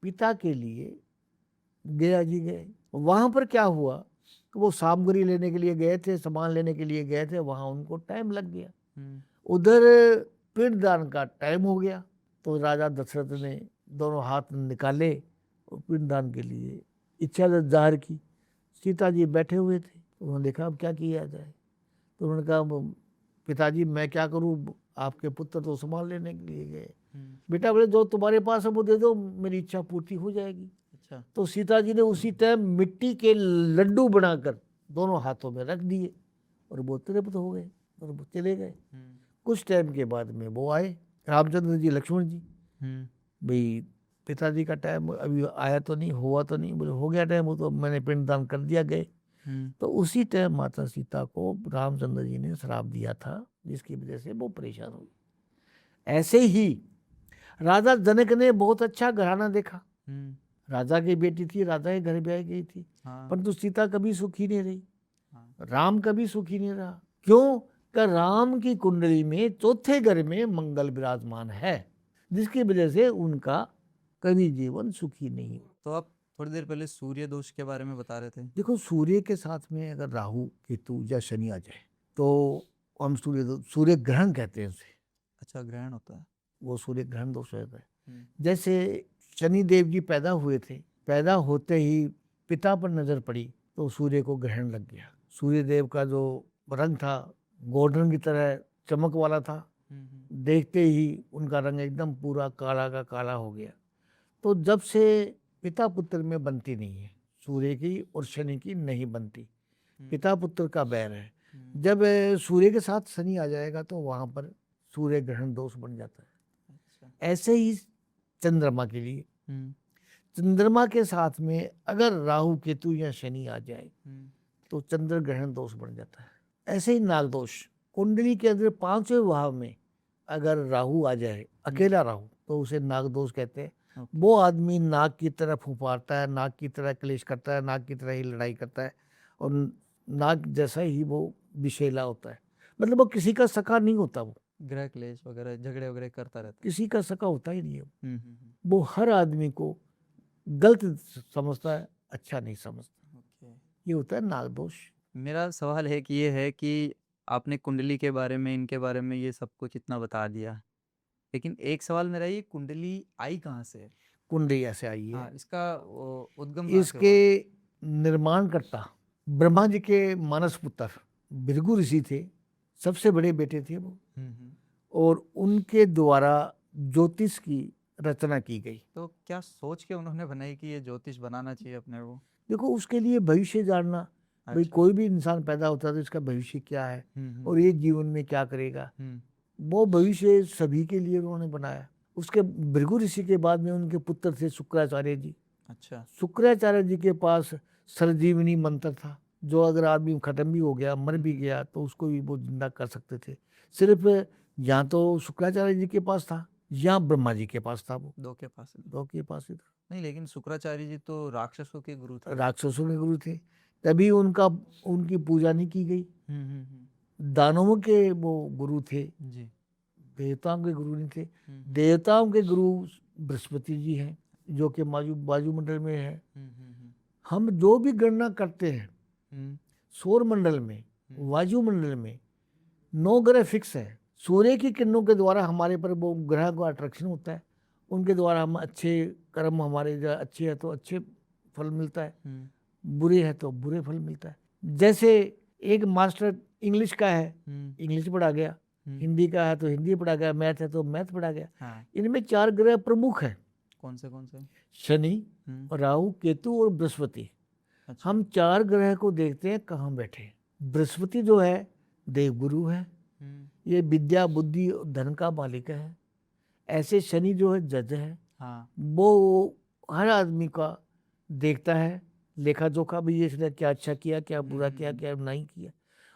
पिता के लिए गया जी गए। वहां पर क्या हुआ कि वो सामग्री लेने के लिए गए थे, सामान लेने के लिए गए थे, वहां उनको टाइम लग गया। उधर पिंड दान का टाइम हो गया, तो राजा दशरथ ने दोनों हाथ निकाले और पिंड दान के लिए इच्छा जाहिर की। सीता जी बैठे हुए थे, उन्होंने देखा अब क्या किया जाए, तो उन्होंने कहा पिताजी मैं क्या करूं, आपके पुत्र तो सामान लेने के लिए गए। बेटा बोले जो तुम्हारे पास है वो दे दो, मेरी इच्छा पूर्ति हो जाएगी। अच्छा। तो सीता जी ने उसी टाइम मिट्टी के लड्डू बनाकर दोनों हाथों में रख दिए और वो तृप्त हो गए और वो चले गए। कुछ टाइम के बाद में वो आए, रामचंद्र जी, लक्ष्मण जी, भाई पिताजी का टाइम अभी आया तो नहीं, हुआ तो नहीं। बोले हो गया टाइम, वो तो मैंने पिंडदान कर दिया, गए। तो उसी टाइम माता सीता को रामचंद्र जी ने श्राप दिया था, जिसकी वजह से वो परेशान हुई। ऐसे ही राजा जनक ने बहुत अच्छा घराना देखा, राजा की बेटी थी, राजा के घर ब्याह गई थी, परंतु सीता कभी सुखी नहीं रही, राम कभी सुखी नहीं रहा। क्यों? कि राम की कुंडली में चौथे घर में मंगल विराजमान है, जिसकी वजह से उनका कभी जीवन सुखी नहीं। तो आप थोड़ी देर पहले सूर्य दोष के बारे में बता रहे थे। देखो, सूर्य के साथ में अगर राहु केतु या शनि आ जाए तो हम सूर्य ग्रहण कहते हैं उसे। अच्छा, ग्रहण होता है, वो सूर्य ग्रहण दोष होता है। जैसे शनि देव जी पैदा हुए थे, पैदा होते ही पिता पर नजर पड़ी तो सूर्य को ग्रहण लग गया। सूर्य देव का जो रंग था गोल्डन की तरह चमक वाला था, देखते ही उनका रंग एकदम पूरा काला का काला हो गया। तो जब से पिता पुत्र में बनती नहीं है, सूर्य की और शनि की नहीं बनती, पिता पुत्र का बैर है। जब सूर्य के साथ शनि आ जाएगा तो वहां पर सूर्य ग्रहण दोष बन जाता है। ऐसे ही चंद्रमा के लिए, चंद्रमा के साथ में अगर राहु केतु या शनि आ जाए तो चंद्र ग्रहण दोष बन जाता है। ऐसे ही नाग दोष, कुंडली के अंदर 5वें भाव में अगर राहु आ जाए, अकेला राहु, तो उसे नाग दोष कहते हैं। वो आदमी नाग की तरह फुफारता है, नाग की तरह क्लेश करता है, नाग की तरह ही लड़ाई करता है, और नाग जैसा ही वो विषैला होता है। मतलब वो किसी का सखा नहीं होता, वो ग्रह क्लेश वगैरह झगड़े वगैरह करता रहता है, किसी का सखा होता ही नहीं है। वो हर आदमी को गलत समझता है, अच्छा नहीं समझता। ये होता है नाग दोष। मेरा सवाल है कि ये है कि आपने कुंडली के बारे में, इनके बारे में ये सब कुछ इतना बता दिया, लेकिन एक सवाल मेरा, ये कुंडली आई कहाँ से है? कुंडली ऐसे आई है, हाँ, इसका उद्गम कहाँ से इसके हुआ? निर्माणकर्ता ब्रह्मा जी के मानस पुत्र भृगु ऋषि थे, सबसे बड़े बेटे थे वो, और उनके द्वारा ज्योतिष की रचना की गई। तो क्या सोच के उन्होंने बनाई कि ये ज्योतिष बनाना चाहिए अपने को? देखो, उसके लिए भविष्य जानना, भाई अच्छा। कोई भी इंसान पैदा होता है तो इसका भविष्य क्या है और ये जीवन में क्या करेगा, वो भविष्य सभी के लिए उन्होंने बनाया। उसके भृगु ऋषि के बाद में उनके पुत्र थे शुक्राचार्य जी, अच्छा। शुक्राचार्य जी के पास संजीवनी मंत्र था, जो अगर आदमी खत्म भी हो गया, मर भी गया, तो उसको भी वो जिंदा कर सकते थे। सिर्फ यहाँ तो शुक्राचार्य जी के पास था, या ब्रह्मा जी के पास था, वो दो के पास है। दो के पास ही था। नहीं, लेकिन शुक्राचार्य जी तो राक्षसों के गुरु थे। राक्षसों के गुरु थे, तभी उनकी पूजा नहीं की गई। दानवों के वो गुरु थे, जी। देवताओं के गुरु नहीं थे। हम्म, देवताओं के गुरु बृहस्पति जी हैं, जो कि वायुमंडल में है। हम जो भी गणना करते हैं सौर मंडल में, वायुमंडल में 9 ग्रह फिक्स है। सूर्य की किरणों के द्वारा हमारे पर वो ग्रह का अट्रैक्शन होता है, उनके द्वारा हम अच्छे कर्म, हमारे जो अच्छे है तो अच्छे फल मिलता है, बुरे है तो बुरे फल मिलता है। जैसे एक मास्टर इंग्लिश का है, इंग्लिश पढ़ा गया, हिंदी का है तो हिंदी पढ़ा गया, मैथ है तो मैथ पढ़ा गया। हाँ। इनमें 4 ग्रह प्रमुख है, कौन से? शनि, राहु, केतु और बृहस्पति। अच्छा। हम 4 ग्रह को देखते हैं कहाँ बैठे। बृहस्पति जो है देवगुरु है, ये विद्या बुद्धि और धन का मालिक है। ऐसे शनि जो है जज है, हाँ। वो हर आदमी का देखता है, लेखा जोखा भी, ये इसने क्या अच्छा किया, क्या बुरा किया, क्या नहीं किया।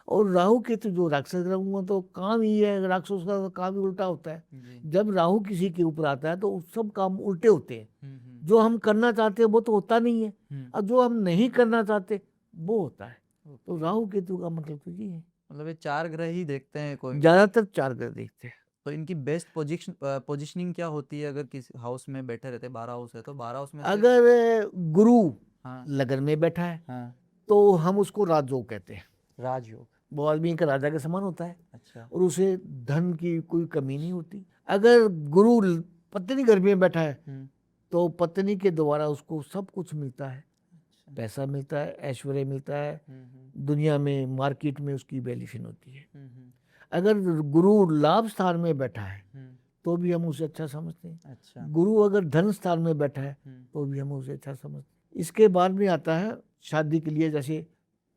और राहु केतु जो राक्षस ग्रह हुआ, तो काम ही है, राक्षस का तो काम ही उल्टा होता है। जब राहु किसी के ऊपर आता है तो सब काम उल्टे होते हैं। जो हम करना चाहते हैं वो तो होता नहीं है, और जो हम नहीं करना चाहते वो होता है। तो राहु केतु का मतलब तो ये है। मतलब ये 4 ग्रह ही देखते हैं कोई? ज्यादातर 4 ग्रह देखते हैं। तो इनकी बेस्ट पोजीशनिंग क्या होती है? अगर किसी हाउस में बैठे रहते, 12 हाउस है तो 12 हाउस में से अगर गुरु हाँ। लगन में बैठा है हाँ। तो हम उसको राजयोग कहते हैं। राजयोग। वो आदमी का राजा के समान होता है, अच्छा। और उसे धन की कोई कमी नहीं होती। अगर गुरु पत्नी घर में बैठा है तो पत्नी के द्वारा उसको सब कुछ मिलता है, पैसा मिलता है, ऐश्वर्य मिलता है, दुनिया में मार्केट में उसकी वैल्यूएशन होती है। अगर गुरु लाभ स्थान में बैठा है तो भी हम उसे अच्छा समझते हैं। अच्छा। गुरु अगर धन स्थान में बैठा है तो भी हम उसे अच्छा समझते हैं। इसके बाद में आता है शादी के लिए, जैसे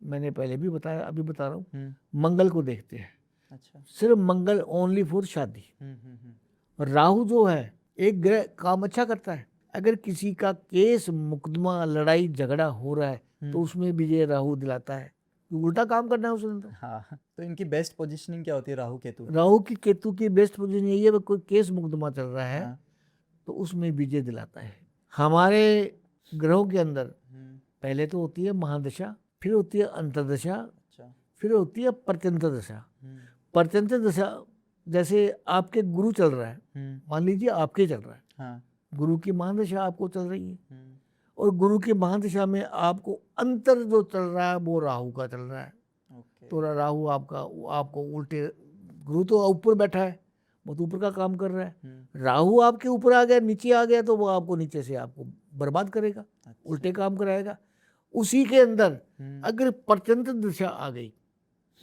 मैंने पहले भी बताया, अभी बता रहा हूँ, मंगल को देखते हैं। अच्छा। सिर्फ मंगल ओनली फॉर शादी। राहु जो है एक ग्रह काम अच्छा करता है। अगर किसी का केस मुकदमा लड़ाई झगड़ा हो रहा है तो उसमें भी ये राहु दिलाता है, उल्टा काम करना है उसने। तो हाँ, तो इनकी बेस्ट पोजीशनिंग क्या होती है राहु केतु? राहु की केतु की बेस्ट पोजीशन यही है, कोई केस मुकदमा चल रहा है हाँ। तो उसमें विजय दिलाता है। हमारे ग्रहों के अंदर पहले तो होती है महादशा, फिर होती है अंतर्दशा, अच्छा। फिर होती है प्रत्यंतर दशा। प्रत्यंतर दशा जैसे आपके गुरु चल रहा है, मान लीजिए आपके चल रहा है, हाँ। गुरु की महादशा आपको चल रही है, और गुरु की महादशा में आपको अंतर जो चल रहा है वो राहु का चल रहा है। तो राहु आपको उल्टे, गुरु तो ऊपर बैठा है, वो तो ऊपर का काम कर रहा है। राहु आपके ऊपर आ गया, नीचे आ गया, तो वो आपको नीचे से आपको बर्बाद करेगा, उल्टे काम कराएगा। उसी के अंदर अगर प्रत्यंतर दिशा आ गई,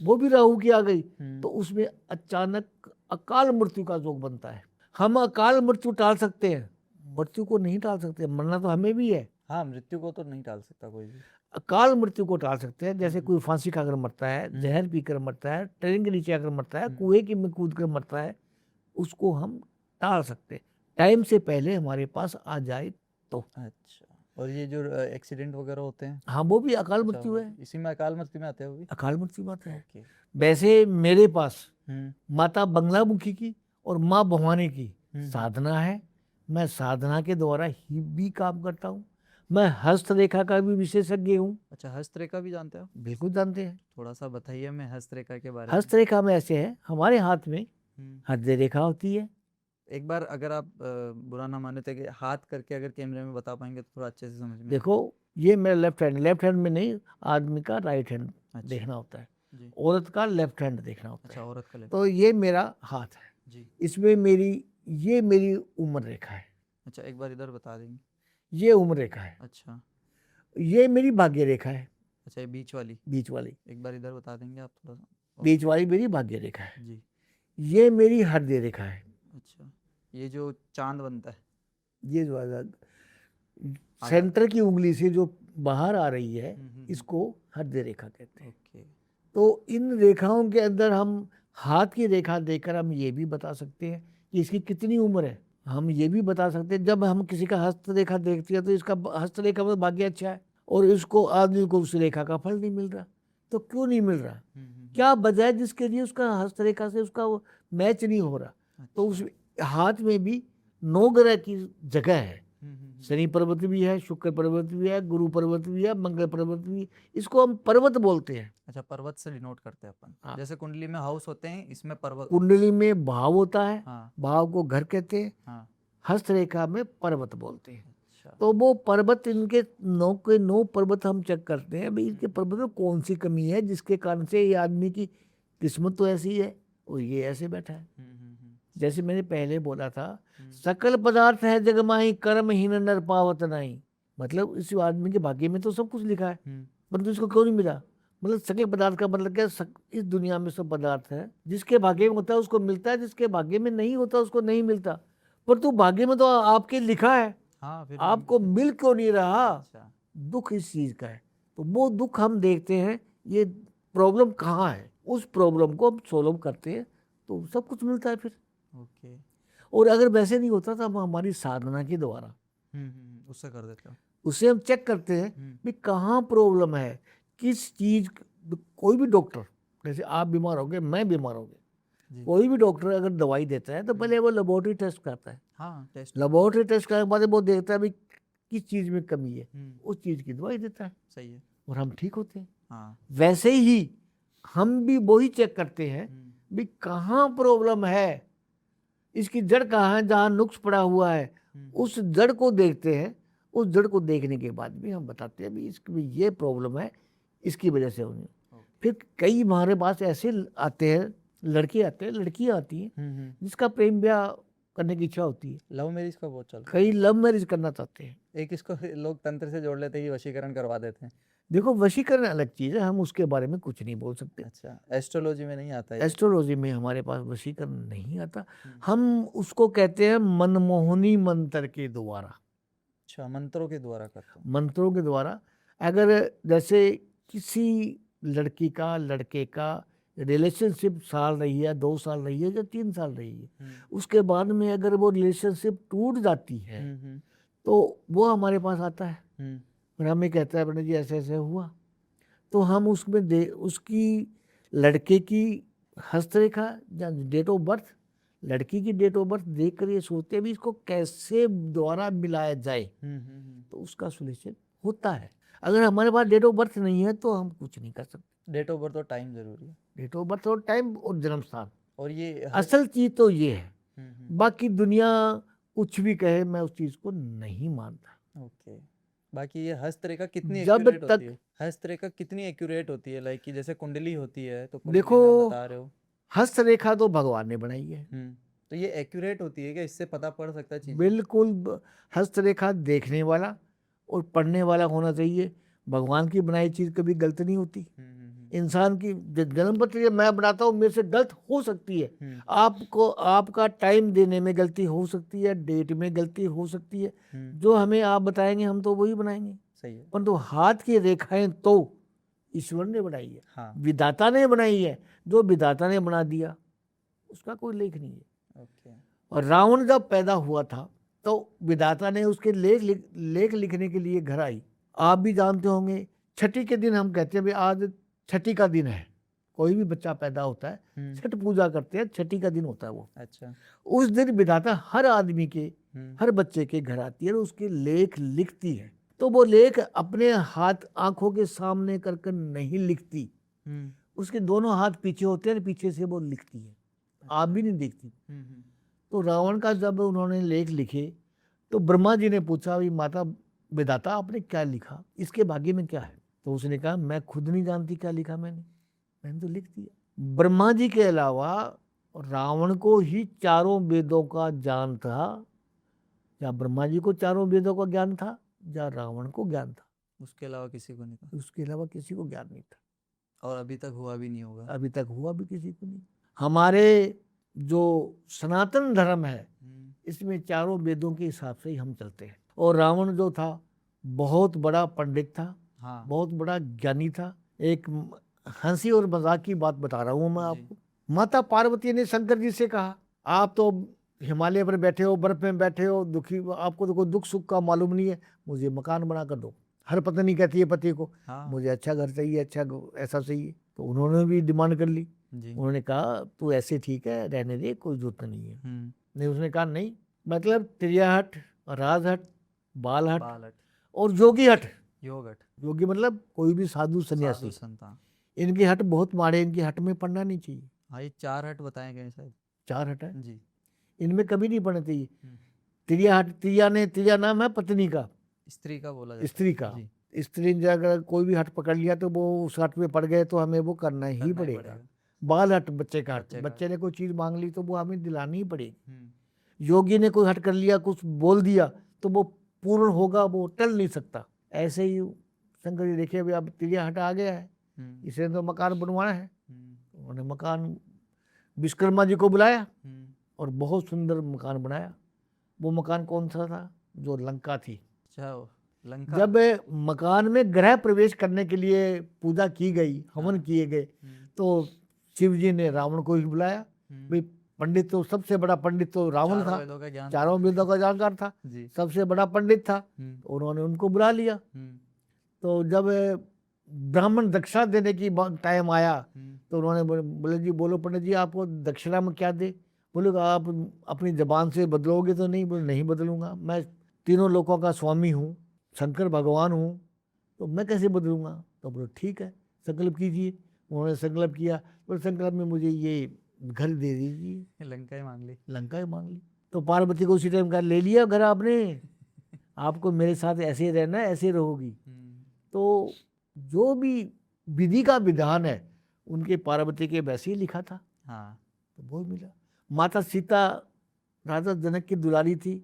वो भी राहु की आ गई, तो उसमें अचानक अकाल मृत्यु का योग बनता है। हम अकाल मृत्यु टाल सकते हैं, मृत्यु को नहीं टाल सकते। मरना तो हमें भी है, हाँ, मृत्यु को तो नहीं टाल सकता कोई भी। अकाल मृत्यु को टाल सकते हैं। जैसे कोई फांसी खाकर मरता है, जहर पीकर मरता है, ट्रेन के नीचे आकर मरता है, कुएं की में कूद कर मरता है, उसको हम टाल सकते हैं, टाइम से पहले हमारे पास आ जाए तो। अच्छा। और ये जो एक्सीडेंट वगैरह होते हैं? हाँ, वो भी अकाल अच्छा, मृत्यु है, इसी में अकाल मृत्यु में आते हैं वो भी? अकाल मृत्यु बात है। ओके। वैसे मेरे पास माता बंगलामुखी की और माँ भवानी की साधना है। मैं साधना के द्वारा ही भी काम करता हूँ। मैं हस्तरेखा का भी विशेषज्ञ हूँ। अच्छा, हस्तरेखा भी जानते हो? बिल्कुल जानते हैं। थोड़ा सा बताइए हमें हस्तरेखा के बारे में। हस्तरेखा में ऐसे है, हमारे हाथ में हृदय रेखा होती है। एक बार अगर आप बुरा ना माने तो कि हाथ करके अगर कैमरे में बता पाएंगे तो थोड़ा अच्छे से समझ में। देखो, ये मेरा लेफ्ट हैंड में नहीं, आदमी का राइट हैंड देखना होता है, औरत का लेफ्ट हैंड देखना होता है। अच्छा, औरत का लेफ्ट। तो ये मेरा हाथ है जी। इसमें ये मेरी उम्र रेखा है। अच्छा, एक बार इधर बता देंगे। ये उम्र रेखा है। अच्छा। ये मेरी भाग्य रेखा है। अच्छा, ये बीच वाली? बीच वाली, एक बार इधर बता देंगे आप थोड़ा सा। बीच वाली मेरी भाग्य रेखा है जी। ये मेरी हृदय रेखा है। अच्छा, ये जो चांद बनता है, ये जो सेंटर की उंगली से जो बाहर आ रही है, इसको हृदय रेखा कहते हैं। ओके। तो इन रेखाओं के अंदर हम हाथ की रेखा देखकर हम ये भी बता सकते हैं कि इसकी कितनी उम्र है। हम ये भी बता सकते हैं, जब हम किसी का हस्तरेखा देखते हैं तो इसका हस्तरेखा में भाग्य अच्छा है और इसको आदमी को उस रेखा का फल नहीं मिल रहा, तो क्यों नहीं मिल रहा? क्या वजह है जिसके लिए उसका हस्तरेखा से उसका वो मैच नहीं हो रहा? तो उस हाथ में भी 9 ग्रह की जगह है, शनि पर्वत भी है, शुक्र पर्वत भी है, गुरु पर्वत भी है, मंगल पर्वत भी है। इसको हम पर्वत बोलते हैं। अच्छा, पर्वत से डिनोट करते हैं अपन। हाँ। जैसे कुंडली में हाउस होते हैं, इसमें पर्वत। कुंडली में भाव होता है, हाँ भाव को घर कहते हैं, हाँ। हस्तरेखा में पर्वत बोलते हैं। अच्छा। तो वो पर्वत, इनके 9 के 9 पर्वत हम चेक करते हैं, भाई इनके पर्वत में कौन सी कमी है जिसके कारण से ये आदमी की किस्मत तो ऐसी है और ये ऐसे बैठा है। जैसे मैंने पहले बोला था, सकल पदार्थ है जग माही, कर्महीन नर पावत नहीं। मतलब इस आदमी के भाग्य में तो सब कुछ लिखा है, परंतु इसको क्यों नहीं मिला? मतलब सकल पदार्थ का मतलब क्या? इस दुनिया में सब पदार्थ है, जिसके भाग्य में होता है उसको मिलता है, जिसके भाग्य में नहीं होता उसको नहीं मिलता। पर तू भाग्य में तो आपके लिखा है, हाँ, फिर आपको मिल क्यों नहीं रहा? अच्छा। दुख इस चीज का है। तो वो दुख हम देखते हैं, ये प्रॉब्लम कहाँ है, उस प्रॉब्लम को हम सोल्व करते हैं तो सब कुछ मिलता है फिर। ओके। और अगर वैसे नहीं होता तो हम हमारी साधना के द्वारा उससे कर देते हो। उससे हम चेक करते हैं कि कहाँ प्रॉब्लम है, किस चीज। कोई भी डॉक्टर, जैसे आप बीमार हो गए, मैं बीमार हो गया, कोई भी डॉक्टर अगर दवाई देता है तो पहले वो लेबोरेटरी टेस्ट करता है। हाँ, टेस्ट। लेबोरेटरी टेस्ट करने के बाद वो देखता है भाई किस चीज में कमी है, उस चीज की दवाई देता है। सही है। और हम ठीक होते हैं। हाँ। वैसे ही हम भी वही चेक करते हैं भी कहाँ प्रॉब्लम है, इसकी जड़ कहाँ है, जहाँ नुक्स पड़ा हुआ है उस जड़ को देखते हैं। उस जड़ को देखने के बाद भी हम बताते हैं भी इसकी भी ये प्रॉब्लम है, इसकी वजह से होनी। फिर कई हमारे पास ऐसे आते हैं, लड़के आते हैं, लड़कियां आती हैं जिसका प्रेम ब्याह करने की इच्छा होती है। लव मैरिज का बहुत चल रहा कई लव मैरिज करना चाहते हैं। है। एक इसको लोग तंत्र से जोड़ लेते हैं कि वशीकरण करवा देते हैं। देखो, वशीकरण अलग चीज है, हम उसके बारे में कुछ नहीं बोल सकते। अच्छा, एस्ट्रोलॉजी में नहीं आता है? एस्ट्रोलॉजी में हमारे पास वशीकरण नहीं आता। हम उसको कहते हैं मनमोहनी मंत्र के द्वारा। अच्छा, मंत्रों के द्वारा करते हैं। मंत्रों के द्वारा। अगर जैसे किसी लड़की का लड़के का रिलेशनशिप साल रही है, 2 साल रही है या 3 साल रही है, उसके बाद में अगर वो रिलेशनशिप टूट जाती है तो वो हमारे पास आता है और हमें कहता है पंडित जी ऐसे ऐसे हुआ। तो हम उसमें उसकी लड़के की हस्तरेखा या डेट ऑफ बर्थ, लड़की की डेट ऑफ बर्थ देख कर ये सोचते हैं भी इसको कैसे द्वारा मिलाया जाए, तो उसका सोल्यूशन होता है। अगर हमारे पास डेट ऑफ बर्थ नहीं है तो हम कुछ नहीं कर सकते। डेट ऑफ बर्थ और टाइम जरूरी है। डेट ऑफ बर्थ और टाइम और जन्म स्थान, और ये असल चीज तो ये है। बाकी दुनिया कुछ भी कहे, मैं उस चीज को नहीं मानता। ओके। बाकी ये हस्तरेखा कितनी जब एक्यूरेट तक होती है? हस्तरेखा कितनी एक्यूरेट होती है? लाइक कि जैसे कुंडली होती है तो कुंडली देखो, में आप बता रहे हो। हस्तरेखा तो भगवान ने बनाई है। तो ये एक्यूरेट होती है क्या? इससे पता पड़ सकता है चीज? बिल्कुल। हस्तरेखा देखने वाला और पढ़ने वाला होना चाहिए। भगवान की बनाई चीज कभी गलत नहीं होती। इंसान की जन्म पत्र मैं बनाता हूँ, मेरे से गलत हो सकती है। आपको आपका टाइम देने में गलती हो सकती है, डेट में गलती हो सकती है। जो हमें आप बताएंगे हम तो वही बनाएंगे। सही है। परंतु हाथ की रेखाएं तो ईश्वर ने बनाई है। हाँ। विधाता ने बनाई है। जो विधाता ने बना दिया उसका कोई लेख नहीं है। ओके। और रावण जब पैदा हुआ था तो विधाता ने उसके लेख लिखने के लिए घर आई। आप भी जानते होंगे, छठी के दिन हम कहते हैं भाई आज छठी का दिन है। कोई भी बच्चा पैदा होता है, छठ पूजा करते हैं, छठी का दिन होता है वो। अच्छा। उस दिन विधाता हर आदमी के, हर बच्चे के घर आती है और उसके लेख लिखती है। तो वो लेख अपने हाथ आंखों के सामने कर नहीं लिखती, उसके दोनों हाथ पीछे होते हैं, पीछे से वो लिखती है। आप भी नहीं देखती। तो रावण का जब उन्होंने लेख लिखे तो ब्रह्मा जी ने पूछा, भाई माता विधाता आपने क्या लिखा, इसके भाग्य में क्या है? तो उसने कहा मैं खुद नहीं जानती क्या लिखा मैंने तो लिख दिया। ब्रह्मा जी के अलावा रावण को ही चारों वेदों का ज्ञान था, या ब्रह्मा जी को चारों वेदों का ज्ञान था, या रावण को ज्ञान था। उसके अलावा किसी को नहीं था। उसके अलावा किसी को ज्ञान नहीं था। और अभी तक हुआ भी नहीं होगा। अभी तक हुआ भी किसी को नहीं। हमारे जो सनातन धर्म है इसमें चारों वेदों के हिसाब से ही हम चलते हैं। और रावण जो था बहुत बड़ा पंडित था। हाँ। बहुत बड़ा ज्ञानी था। एक हंसी और मजाक की बात बता रहा हूँ मैं आपको। माता पार्वती ने शंकर जी से कहा, आप तो हिमालय पर बैठे हो, बर्फ में बैठे हो, दुखी, आपको तो कोई दुख सुख का मालूम नहीं है, मुझे मकान बना कर दो। हर पत्नी कहती है पति को, हाँ मुझे अच्छा घर चाहिए, अच्छा ऐसा चाहिए। तो उन्होंने भी डिमांड कर ली। जी। उन्होंने कहा तू ऐसे ठीक है, रहने दे, कोई जरूरत नहीं है। नहीं, उसने कहा नहीं, मतलब त्रियाहट, राजहट, बालहट बालट, और योगी हट। योगट, योगी मतलब कोई भी साधु साधु सन्यासी, संता। इनकी हट बहुत माड़े, इनकी हट में पढ़ना नहीं चाहिए। हाँ, ये 4 हट बताए गए शायद। 4 हट है, जी। इनमें कभी नहीं पढ़ना चाहिए। हम्म, त्रिया हट, त्रिया नाम है पत्नी का, स्त्री का बोला जाता स्त्री है। का। जी, स्त्री ने अगर कोई भी हट पकड़ लिया तो वो उस हट में पड़ गए तो हमें वो करना ही करना ही पड़ेगा। पड़ेगा। बाल हट, बच्चे का हट, बच्चे का बच्चे ने कोई चीज मांग ली तो वो हमें दिलानी ही पड़ेगी। हम्म, योगी ने कोई हट कर लिया, कुछ बोल दिया तो वो पूर्ण होगा, वो टल नहीं सकता। ऐसे ही शंकर जी देखिए, अभी अब त्रिया हट आ गया है, इसे तो मकान बनवाना है। उन्होंने मकान विश्वकर्मा जी को बुलाया और बहुत सुंदर मकान बनाया। वो मकान कौन सा था? जो लंका थी। अच्छा, लंका। जब मकान में गृह प्रवेश करने के लिए पूजा की गई, हवन हाँ। किए गए, तो शिव जी ने रावण को ही बुलाया। भाई पंडित तो, सबसे बड़ा पंडित तो रावण चारों था, वेदों का ज्ञान चारों वेदों का जानकार था, जी। सबसे बड़ा पंडित था। तो उन्होंने उनको बुला लिया। तो जब ब्राह्मण दक्षिणा देने की टाइम आया तो उन्होंने बोले जी बोलो पंडित जी, आपको दक्षिणा में क्या दे? बोले आप अपनी जबान से बदलोगे तो नहीं? बोले नहीं बदलूंगा, मैं तीनों लोकों का स्वामी हूँ, शंकर भगवान हूँ, तो मैं कैसे बदलूंगा? तो बोले ठीक है, संकल्प कीजिए। उन्होंने संकल्प किया, बोले संकल्प में मुझे ये घर दे दीजिए। लंका ही मांग ली। लंका ही मांग ली। तो पार्वती को उसी टाइम कहा, ले लिया घर आपने, आपको मेरे साथ ऐसे ही रहना है, ऐसे रहोगी। तो जो भी विधि का विधान है उनके पार्वती के वैसे ही लिखा था। हाँ। तो वो मिला। माता सीता राजा जनक की दुलारी थी,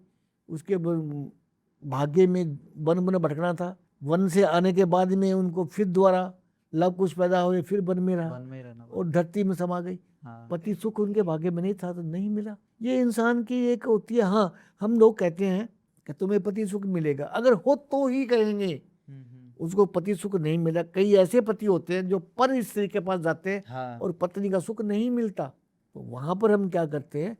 उसके भाग्य में वन वन भटकना था। वन से आने के बाद में उनको फिर दोबारा लव कुश पैदा हुए, फिर वन में रहा वन में ही रहना और धरती में समा गई। हाँ। पति सुख उनके भाग्य में नहीं था तो नहीं मिला। ये इंसान की एक होती है। हाँ, हम लोग कहते हैं कि तुम्हें पति सुख मिलेगा, अगर हो तो ही कहेंगे। उसको पति सुख नहीं मिला। कई ऐसे पति होते हैं जो पर स्त्री के पास जाते हैं हाँ। और पत्नी का सुख नहीं मिलता, तो वहां पर हम क्या करते हैं,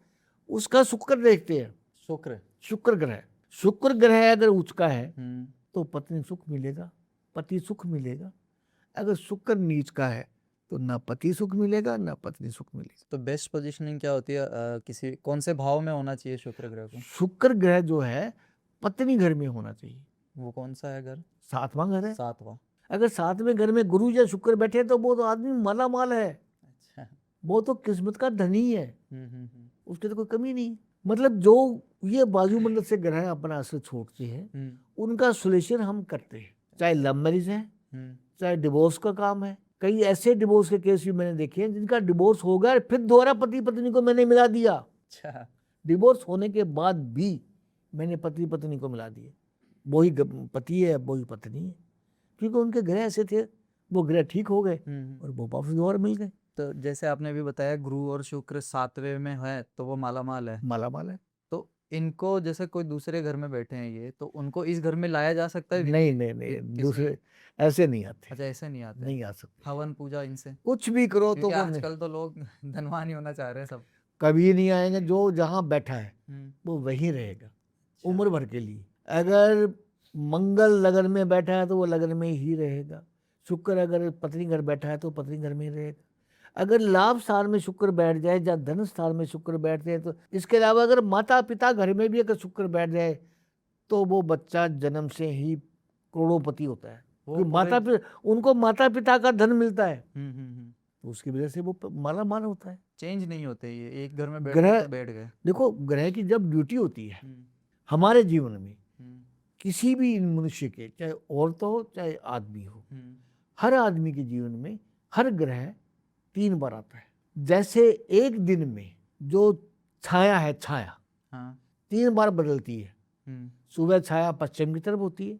उसका शुक्र देखते हैं। शुक्र, शुक्र ग्रह, शुक्र ग्रह अगर उसका है तो पत्नी सुख मिलेगा, पति सुख मिलेगा। अगर शुक्र नीच का है तो ना पति सुख मिलेगा ना पत्नी सुख मिलेगी। तो बेस्ट पोजीशनिंग क्या होती है? किसी कौन से भाव में होना चाहिए शुक्र ग्रह को? शुक्र ग्रह जो है पत्नी घर में होना चाहिए। वो कौन सा है घर? 7वां घर है। 7वां। अगर 7वें घर में गुरु या शुक्र बैठे तो वो तो आदमी माला माल है, अच्छा। वो तो किस्मत का धनी है, उसके तो कोई कमी नहीं। मतलब जो ये वायुमंडल से ग्रह अपना असर छोड़ते हैं उनका सोल्यूशन हम करते हैं, चाहे लव मैरिज है, चाहे डिवोर्स का काम है। कई ऐसे डिवोर्स के केस भी मैंने देखे हैं जिनका डिवोर्स हो गया, फिर दोबारा पति पत्नी को मैंने मिला दिया। अच्छा। डिवोर्स होने के बाद भी मैंने पति पत्नी को मिला दिया। वही पति है, वही पत्नी है, क्योंकि उनके ग्रह ऐसे थे, वो ग्रह ठीक हो गए और वो वापस दोबारा मिल गए। तो जैसे आपने भी बताया गुरु और शुक्र 7वें में है तो वो माला माल है। माला माल है। तो इनको जैसे कोई दूसरे घर में बैठे हैं ये, तो उनको इस घर में लाया जा सकता है? नहीं नहीं नहीं, दूसरे ऐसे नहीं आते। अच्छा, ऐसे नहीं आते? नहीं आ सकते। हवन पूजा इनसे कुछ भी करो तो आजकल तो लोग धनवान ही होना चाह रहे हैं सब। कभी नहीं आएंगे। जो जहाँ बैठा है वो वहीं रहेगा उम्र भर के लिए। अगर मंगल लगन में बैठा है तो वो लगन में ही रहेगा। शुक्र अगर पत्नी घर बैठा है तो पत्नी घर में ही रहेगा। अगर लाभ स्थान में शुक्र बैठ जाए या धन स्थान में शुक्र बैठ जाए तो, इसके अलावा अगर माता पिता घर में भी अगर शुक्र बैठ जाए तो वो बच्चा जन्म से ही करोड़ोंपति होता है। उनको माता पिता का धन मिलता है, तो उसकी वजह से वो माला माल होता है। चेंज नहीं होते ये, एक घर में बैठ गए तो बैठ गए। देखो, ग्रह की जब ड्यूटी होती है हमारे जीवन में, किसी भी मनुष्य के, चाहे औरत हो चाहे आदमी हो, हर आदमी के जीवन में हर ग्रह 3 बार आता है। जैसे एक दिन में जो छाया है, छाया 3 बार बदलती है। सुबह छाया पश्चिम की तरफ होती है,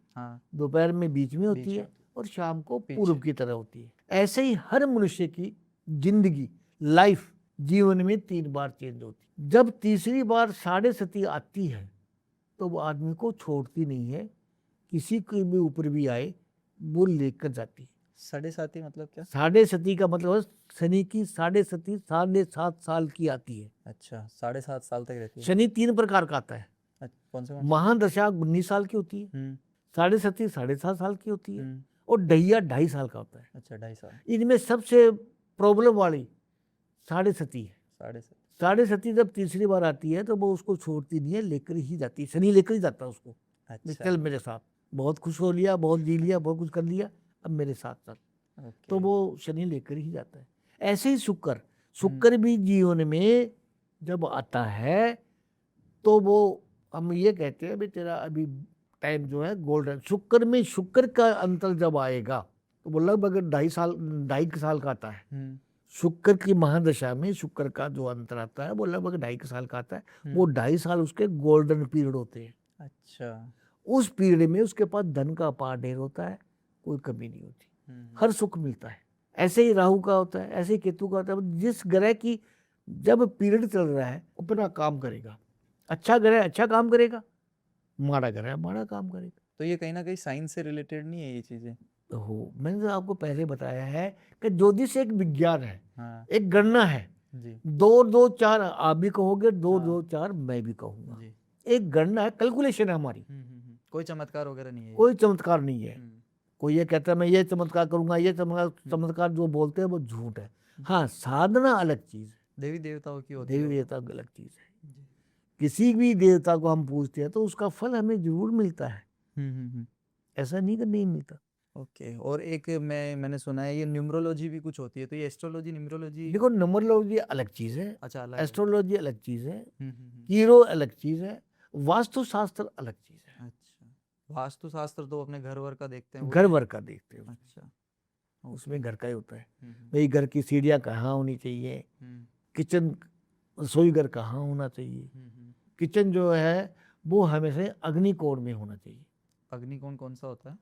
दोपहर में बीच में होती है और शाम को पूर्व की तरफ होती है। ऐसे ही हर मनुष्य की जिंदगी, लाइफ, जीवन में 3 बार चेंज होती है। जब तीसरी बार 7.5 आती है तो वो आदमी को छोड़ती नहीं है, किसी के भी ऊपर भी आए वो लेकर जाती है। साढ़े सात ही मतलब क्या? साढ़े सती का मतलब है शनि की साढ़े सती 7.5 साल की आती है। अच्छा, 7.5 साल तक रहती है। शनि 3 प्रकार का आता है। कौन से? महादशा 19 साल की होती है, हम्म साढ़े सती 7.5 साल की होती है, हम्म और डहिया 2.5 साल का होता है। अच्छा, 2.5 साल। इनमें सबसे प्रॉब्लम वाली साढ़े सती है। साढ़े सात। साढ़े सती जब तीसरी बार आती है तो वो उसको छोड़ती नहीं है, लेकर ही जाती है, शनि लेकर ही जाता है उसको। भी अच्छा। चल मेरे साथ, बहुत खुश हो लिया, बहुत जी लिया, बहुत कुछ कर लिया, अब मेरे साथ चल। तो ओके। वो शनि लेकर ही जाता है। ऐसे ही शुक्र भी जीवन में जब आता है तो वो हम ये कहते हैं भी तेरा अभी टाइम जो है गोल्डन। शुक्र का अंतर जब आएगा तो वो लगभग 2.5 साल का आता है। शुक्र की महादशा में शुक्र का जो अंतर आता है वो लगभग 2.5 साल का आता है। वो 2.5 साल उसके गोल्डन पीरियड होते हैं। अच्छा। उस पीरियड में उसके पास धन का अपार ढेर होता है, कोई कमी नहीं होती, हर सुख मिलता है। ऐसे ही राहु का होता है, ऐसे ही केतु का होता है। जिस ग्रह की जब पीरियड चल रहा है अपना काम करेगा, अच्छा ग्रह अच्छा काम करेगा, माड़ा ग्रह माड़ा काम करेगा। तो ये कहीं ना कहीं साइंस से रिलेटेड नहीं है ये चीजें? हो, मैंने तो आपको पहले बताया है कि ज्योतिष एक विज्ञान है, हाँ एक गणना है। जी 2 2 4 आप भी कहोगे, 2 हाँ 2 4 मैं भी कहूंगा। जी। एक गणना है, कैलकुलेशन है हमारी, कोई चमत्कार वगैरह नहीं है ये? कोई चमत्कार नहीं है। हम्म, कोई ये कहता है मैं ये चमत्कार करूंगा, ये चमत्कार जो बोलते हैं वो झूठ है। हाँ, साधना अलग चीज है, देवी देवताओं की होती देवी है वो देवता अलग चीज है। जी। किसी भी देवता को हम पूजते हैं तो उसका फल हमें जरूर मिलता है, हम्म। ऐसा नहीं कि नहीं मिलता। ओके। और एक मैंने सुना है ये न्यूमरोलॉजी भी कुछ होती है, तो ये एस्ट्रोलॉजी न्यूमरोलॉजी? देखो, न्यूमरोलॉजी अलग चीज है, अच्छा, अलग है। एस्ट्रोलॉजी अलग चीज है, हम्म। कीरो अलग चीज है, वास्तुशास्त्र अलग चीज है। अच्छा, वास्तुशास्त्र तो अपने घर वर का देखते हैं घर वही है? वर का देखते हो, अच्छा। उसमें घर का ही होता है। हम्म भाई घर की सीढ़ियाँ कहाँ होनी चाहिए, हम्म किचन रसोई घर कहाँ होना चाहिए। हम्म। किचन जो है वो हमेशा अग्निकोण में होना चाहिए। अग्निकोण कौन सा होता है?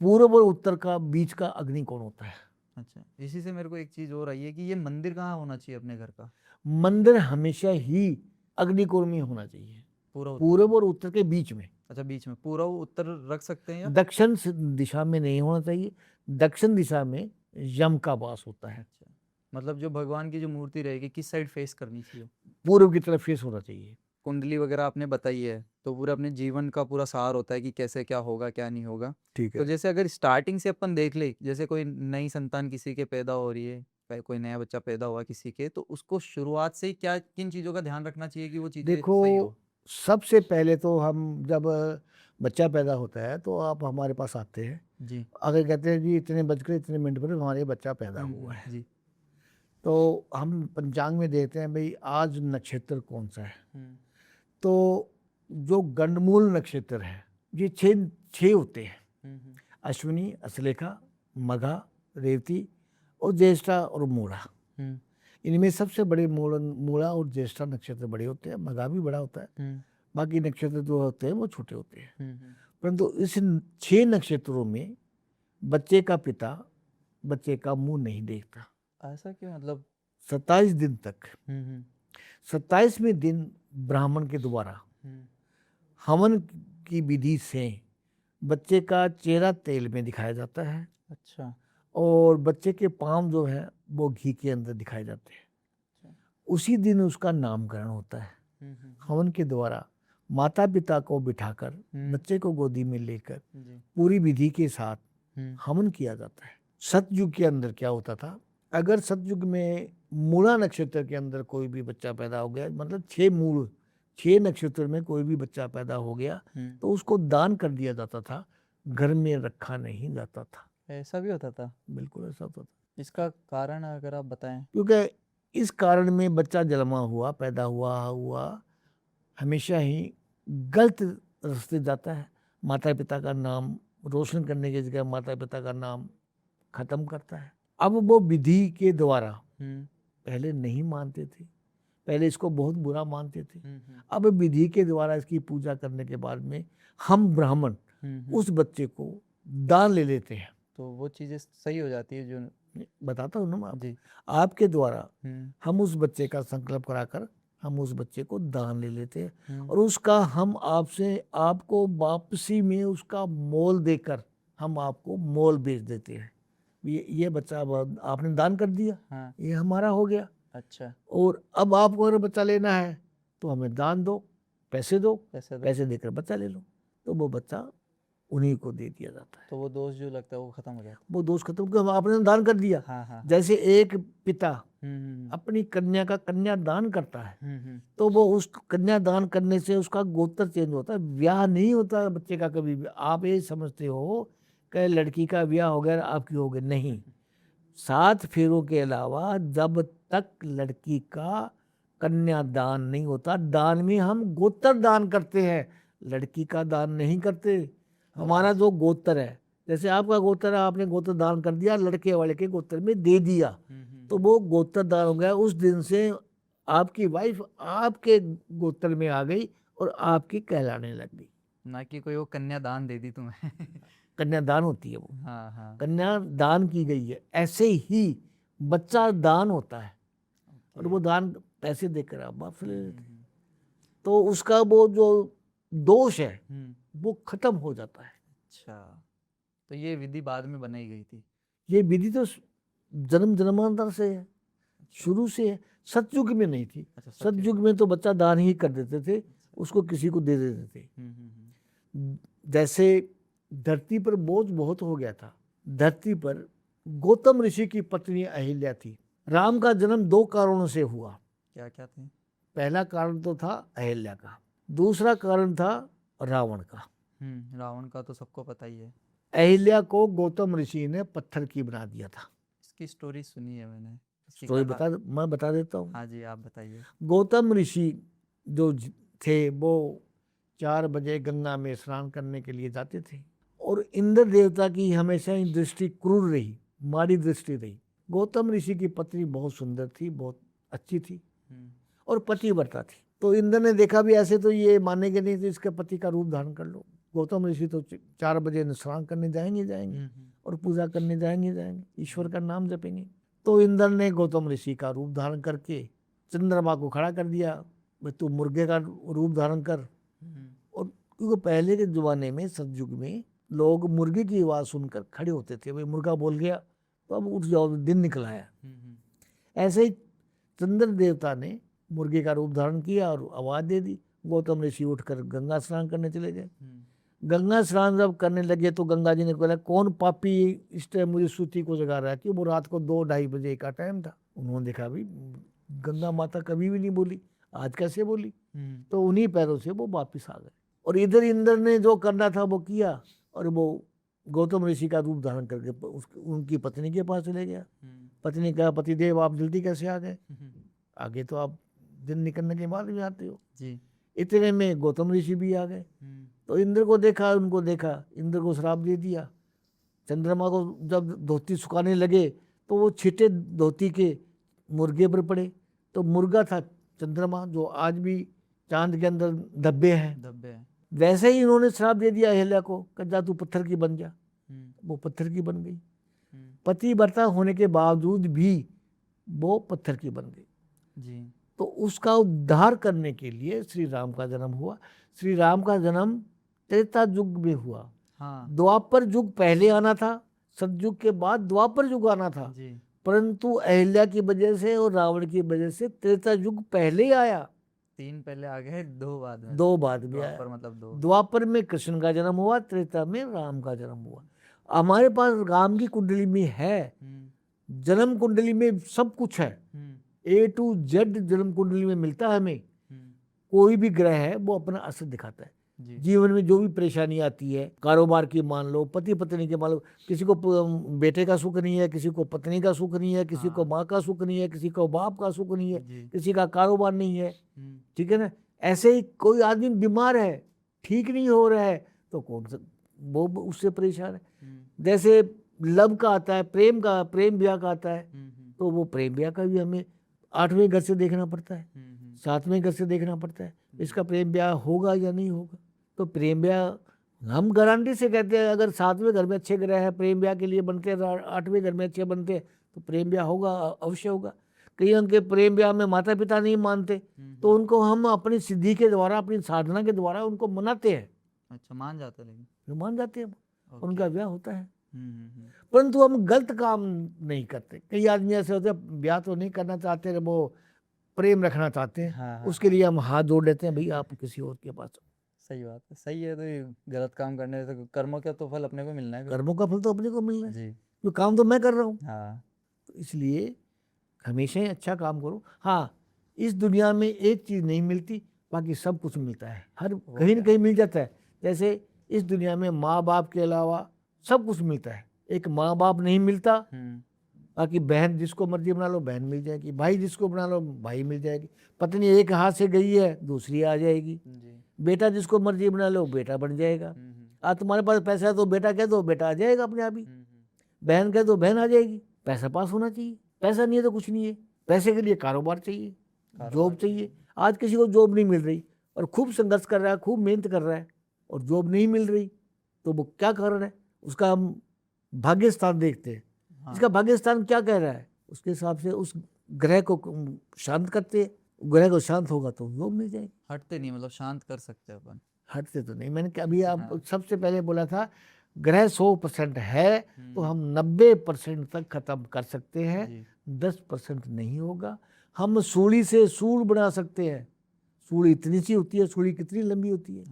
पूर्व और उत्तर का बीच का अग्निकोण होता है। अच्छा, इसी से मेरे को एक चीज और आई है कि ये मंदिर कहाँ होना चाहिए अपने घर का? मंदिर हमेशा ही अग्निकोण में होना चाहिए, पूरा उत्तर पूर्व में? और उत्तर के बीच में। अच्छा, बीच में पूरा उत्तर रख सकते हैं या? दक्षिण दिशा में नहीं होना चाहिए। दक्षिण दिशा में यम का वास होता है। अच्छा, मतलब जो भगवान की जो मूर्ति रहेगी किस साइड फेस करनी चाहिए? पूर्व की तरफ फेस होना चाहिए। कुंडली वगैरह आपने बताई है, तो पूरा अपने जीवन का पूरा सार होता है कि कैसे क्या होगा क्या नहीं होगा। ठीक तो है। जैसे अगर स्टार्टिंग से अपन देख ले, जैसे कोई नई संतान किसी के पैदा हो रही है, कोई नया बच्चा पैदा हुआ किसी के, तो उसको शुरुआत से ही क्या किन चीज़ों का ध्यान रखना चाहिए कि वो चीज़ें देखो, सही हो? सबसे पहले तो हम जब बच्चा पैदा होता है तो आप हमारे पास आते हैं, जी। अगर कहते हैं जी इतने बज कर इतने मिनट पर हमारे बच्चा पैदा हुआ है, जी। तो हम पंचांग में देखते हैं भाई आज नक्षत्र कौन सा है। हम्म तो जो गंडमूल नक्षत्र है, ये छः छः होते हैं, हम्म अश्विनी, अश्लेखा, मघा, रेवती और ज्येष्ठा और मूला। हम्म इनमें सबसे बड़े मूला और ज्येष्ठा नक्षत्र बड़े होते हैं, मघा भी बड़ा होता है, हम्म बाकी नक्षत्र जो होते हैं वो छोटे होते हैं। हम्म। परंतु इस 6 नक्षत्रों में बच्चे का पिता बच्चे का मुंह नहीं देखता ऐसा क्यों मतलब? 27 दिन तक। हम्म 27वें दिन ब्राह्मण के द्वारा हम्म हवन की विधि से बच्चे का चेहरा तेल में दिखाया जाता है, अच्छा। और बच्चे के पांव जो है वो घी के अंदर दिखाए जाते हैं। अच्छा। उसी दिन उसका नामकरण होता है हम्म। हवन के द्वारा। माता पिता को बिठाकर हम्म, बच्चे को गोदी में लेकर जी। पूरी विधि के साथ हम्म हवन किया जाता है। सतयुग के अंदर क्या होता था, अगर सतयुग में मूला नक्षत्र के अंदर कोई भी बच्चा पैदा हो गया, मतलब 6 नक्षत्र में कोई भी बच्चा पैदा हो गया, तो उसको दान कर दिया जाता था, घर में रखा नहीं जाता था। ऐसा भी होता था? बिल्कुल ऐसा होता था, इसका कारण अगर आप बताएं। क्योंकि इस कारण में बच्चा जन्मा हुआ पैदा हुआ हमेशा ही गलत रास्ते जाता है। माता पिता का नाम रोशन करने की जगह माता पिता का नाम खत्म करता है। अब वो विधि के द्वारा पहले नहीं मानते थे, पहले इसको बहुत बुरा मानते थे। अब विधि के द्वारा इसकी पूजा करने के बाद में हम ब्राह्मण उस बच्चे को दान ले लेते हैं। तो वो चीज़ें सही हो जाती है जो? बताता हूँ ना मैं आपको। जी। आपके द्वारा हम्म हम उस बच्चे का संकल्प कराकर हम उस बच्चे को दान ले लेते हैं, हम्म और उसका हम आपको वापसी में उसका मोल देकर हम आपको मोल बेच देते हैं। ये बच्चा अब आपने दान कर दिया, हाँ, ये हमारा हो गया, अच्छा, और अब आपको अगर बच्चा लेना है तो हमें दान दो, पैसे दो, पैसे दो। पैसे देकर बच्चा ले लो। तो वो बच्चा उन्हीं को दे दिया जाता है। तो वो दोष जो लगता है वो खत्म हो जाता वो दोष खत्म, क्योंकि आपने दान कर दिया। है। हाँ, हाँ। जैसे एक पिता हम्म, अपनी कन्या का कन्यादान करता है, हम्म। तो वो उस कन्यादान करने से उसका गोत्र चेंज होता है, ब्याह नहीं होता बच्चे का कभी भी। आप ये समझते हो कि लड़की का ब्याह हो गया आपकी हो गई, नहीं। 7 फेरों के अलावा जब तक लड़की का कन्यादान नहीं होता, दान में हम गोत्र दान करते हैं, लड़की का दान नहीं करते। हमारा जो गोत्र है, जैसे आपका गोत्र है, आपने गोत्र दान कर दिया, लड़के वाले के गोत्र में दे दिया, तो वो गोत्र दान हो गया। उस दिन से आपकी वाइफ आपके गोत्र में आ गई और आपकी कहलाने लग गई। ना कि कोई वो कन्यादान दे दी तुम्हें। कन्यादान होती है वो, हाँ, हाँ। कन्या दान की गई है। ऐसे ही बच्चा दान होता है, और वो दान पैसे देकर आप बाप से ले लेते हैं। तो उसका वो जो दोष है वो खत्म हो जाता है। अच्छा, तो ये विधि बाद में बनाई गई थी। ये विधि तो जन्म जन्मांतर से है, शुरू से है। सतयुग में नहीं थी। अच्छा, सतयुग में तो बच्चा दान ही कर देते थे, उसको किसी को दे देते थे। जैसे धरती पर बोझ बहुत हो गया था, धरती पर गौतम ऋषि की पत्नी अहिल्या थी। राम का जन्म 2 कारणों से हुआ। क्या क्या थे? पहला कारण तो था अहिल्या का, दूसरा कारण था रावण का। रावण का तो सबको पता ही है। अहिल्या को गौतम ऋषि ने पत्थर की बना दिया था। इसकी स्टोरी सुनी है मैंने। स्टोरी मैं बता देता हूँ। हाँ जी, आप बताइए। गौतम ऋषि जो थे वो 4 बजे गंगा में स्नान करने के लिए जाते थे, और इंद्र देवता की हमेशा ही दृष्टि क्रूर रही, माड़ी दृष्टि रही। गौतम ऋषि की पत्नी बहुत सुंदर थी, बहुत अच्छी थी, और पतिव्रता थी। तो इंद्र ने देखा भी ऐसे तो ये मानेंगे नहीं, तो इसके पति का रूप धारण कर लो। गौतम ऋषि तो 4 बजे स्नान करने जाएंगे और पूजा करने जाएंगे, ईश्वर का नाम जपेंगे। तो इंद्र ने गौतम ऋषि का रूप धारण करके चंद्रमा को खड़ा कर दिया, भाई तू मुर्गे का रूप धारण कर। और क्योंकि पहले के जमाने में, सतयुग में, लोग मुर्गे की आवाज़ सुनकर खड़े होते थे, भाई मुर्गा बोल गया तो अब उठ जाओ, दिन निकल आया। ऐसे ही चंद्र देवता ने मुर्गे का रूप धारण किया और आवाज़ दे दी। गौतम ऋषि उठकर गंगा स्नान करने चले गए। गंगा स्नान जब करने लगे तो गंगा जी ने बोला, कौन पापी इस टाइम मुझे सूती को जगा रहा है, कि वो रात को 2-2:30 बजे का टाइम था। उन्होंने देखा भी गंगा माता कभी भी नहीं बोली, आज कैसे बोली। तो उन्हीं पैरों से वो वापिस आ गए, और इधर इंद्र ने जो करना था वो किया, और वो गौतम ऋषि का रूप धारण करके उनकी पत्नी के पास चले गया। पत्नी कहा, पतिदेव आप जल्दी कैसे आ गए, आगे तो आप दिन निकलने के बाद भी आते हो जी। इतने में गौतम ऋषि भी आ गए। तो इंद्र को देखा, उनको देखा, इंद्र को श्राप दे दिया। चंद्रमा को जब धोती सुखाने लगे तो वो छींटे धोती के मुर्गे पर पड़े, तो मुर्गा था चंद्रमा, जो आज भी चांद के अंदर धब्बे हैं। वैसे ही इन्होंने श्राप दे दिया अहिल्या को, जा तू पत्थर की बन जा। वो पत्थर की बन गई। पतिव्रता होने के बावजूद भी वो पत्थर की बन गई जी। तो उसका उद्धार करने के लिए श्री राम का जन्म हुआ। श्री राम का जन्म त्रेता युग में हुआ। हाँ। द्वापर युग पहले आना था, सतयुग के बाद द्वापर युग आना था जी। परंतु अहिल्या की वजह से और रावण की वजह से त्रेता युग पहले आया। 3 पहले आ गए, 2 बाद में। 2 बाद में आया। मतलब 2। द्वापर में कृष्ण का जन्म हुआ, त्रेता में राम का जन्म हुआ। हमारे पास राम की कुंडली में है, जन्म कुंडली में सब कुछ है, A to Z जन्म कुंडली में मिलता है हमें। कोई भी ग्रह है वो अपना असर दिखाता है। जीवन में जो भी परेशानी आती है, कारोबार की मान लो, पति पत्नी के मान लो, किसी को बेटे का सुख नहीं है, किसी को पत्नी का सुख नहीं है, किसी को माँ का सुख नहीं है, किसी को बाप का सुख नहीं है, किसी का कारोबार नहीं है, ठीक है ना। ऐसे ही कोई आदमी बीमार है, ठीक नहीं हो रहा है, तो कौन सा वो उससे परेशान है। जैसे लव का आता है, प्रेम ब्याह का आता है, तो वो प्रेम ब्याह का भी हमें 8वें घर से देखना पड़ता है, 7वें घर से देखना पड़ता है, इसका प्रेम ब्याह होगा या नहीं होगा। तो प्रेम ब्याह हम गारंटी से कहते हैं, अगर 7वें घर में अच्छे ग्रह है, प्रेम ब्याह के लिए बनते हैं, 8वें घर में अच्छे बनते हैं, तो प्रेम ब्याह होगा, अवश्य होगा। कई उनके प्रेम ब्याह में माता पिता नहीं मानते, तो उनको हम अपनी सिद्धि के द्वारा, अपनी साधना के द्वारा उनको मनाते हैं। अच्छा, मान जाते हैं, लेकिन मान जाते हैं, उनका ब्याह होता है। परंतु हम गलत काम नहीं करते। कई आदमी ऐसे होते हैं ब्याह तो नहीं करना चाहते, वो प्रेम रखना चाहते हैं, हाँ हाँ उसके लिए हम हाथ जोड़ लेते हैं, भाई आप किसी और के पास। सही बात है, सही है। तो ये गलत काम करने से कर्मों का तो फल अपने को मिलना है फिर। कर्मों का फल तो अपने को मिलना है, जी जो काम तो मैं कर रहा हूँ। हाँ तो इसलिए हमेशा ही अच्छा काम करो। हाँ, इस दुनिया में एक चीज नहीं मिलती, बाकी सब कुछ मिलता है, हर कहीं ना क्या? कहीं मिल जाता है। जैसे इस दुनिया में माँ बाप के अलावा सब कुछ मिलता है, एक माँ बाप नहीं मिलता। बाकी बहन जिसको मर्जी बना लो बहन मिल जाएगी, भाई जिसको बना लो भाई मिल जाएगी, पत्नी एक हाथ से गई है दूसरी आ जाएगी, जी बेटा जिसको मर्जी बना लो बेटा बन जाएगा। आज तुम्हारे पास पैसा है तो बेटा कह दो बेटा आ जाएगा अपने आप ही, बहन कह दो बहन आ जाएगी। पैसा पास होना चाहिए, पैसा नहीं है तो कुछ नहीं है। पैसे के लिए कारोबार चाहिए, जॉब चाहिए। आज किसी को जॉब नहीं मिल रही और खूब संघर्ष कर रहा है, खूब मेहनत कर रहा है और जॉब नहीं मिल रही, तो वो क्या कारण है? उसका हम भाग्य स्थान देखते हैं, इसका भाग्य स्थान क्या कह रहा है, उसके हिसाब से उस ग्रह को शांत करते हैं। ग्रह को शांत होगा तो जॉब मिल जाएगी। हटते नहीं, मतलब शांत कर सकते हैं अपन। हटते तो नहीं, मैंने अभी आप सबसे पहले बोला था ग्रह 100% है तो हम 90% तक खत्म कर सकते हैं, 10% नहीं होगा। हम सूली से सूल बना सकते हैं, सूली इतनी सी होती है, सूली कितनी लंबी होती है,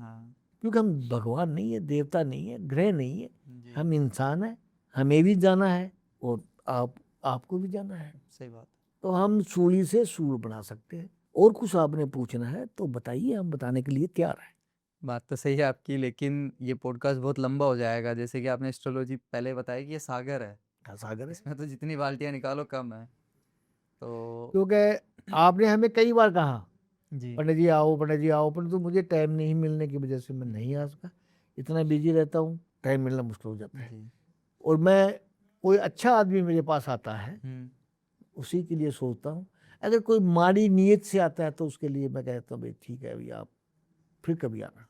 क्योंकि हम भगवान नहीं है, देवता नहीं है, ग्रह नहीं है, हम इंसान है, हमें भी जाना है और आपको भी जाना है। सही बात। तो हम सूली से सूल बना सकते हैं। और कुछ आपने पूछना है तो बताइए, हम बताने के लिए तैयार हैं। बात तो सही है आपकी, लेकिन ये पॉडकास्ट बहुत लंबा हो जाएगा। जैसे कि आपने एस्ट्रोलॉजी पहले बताया कि ये सागर है, सागर है, इसमें तो जितनी बाल्टियां निकालो कम है। तो क्योंकि आपने हमें कई बार कहा जी पंडित जी आओ, पंडित जी आओ, परंतु मुझे टाइम नहीं मिलने की वजह से मैं नहीं आ सका। इतना बिजी रहता हूँ, टाइम मिलना मुश्किल हो जाता है। जी और मैं कोई अच्छा आदमी मेरे पास आता है उसी के लिए सोचता हूँ। अगर कोई माड़ी नीयत से आता है तो उसके लिए मैं कहता हूँ भाई ठीक है, अभी आप फिर कभी आना।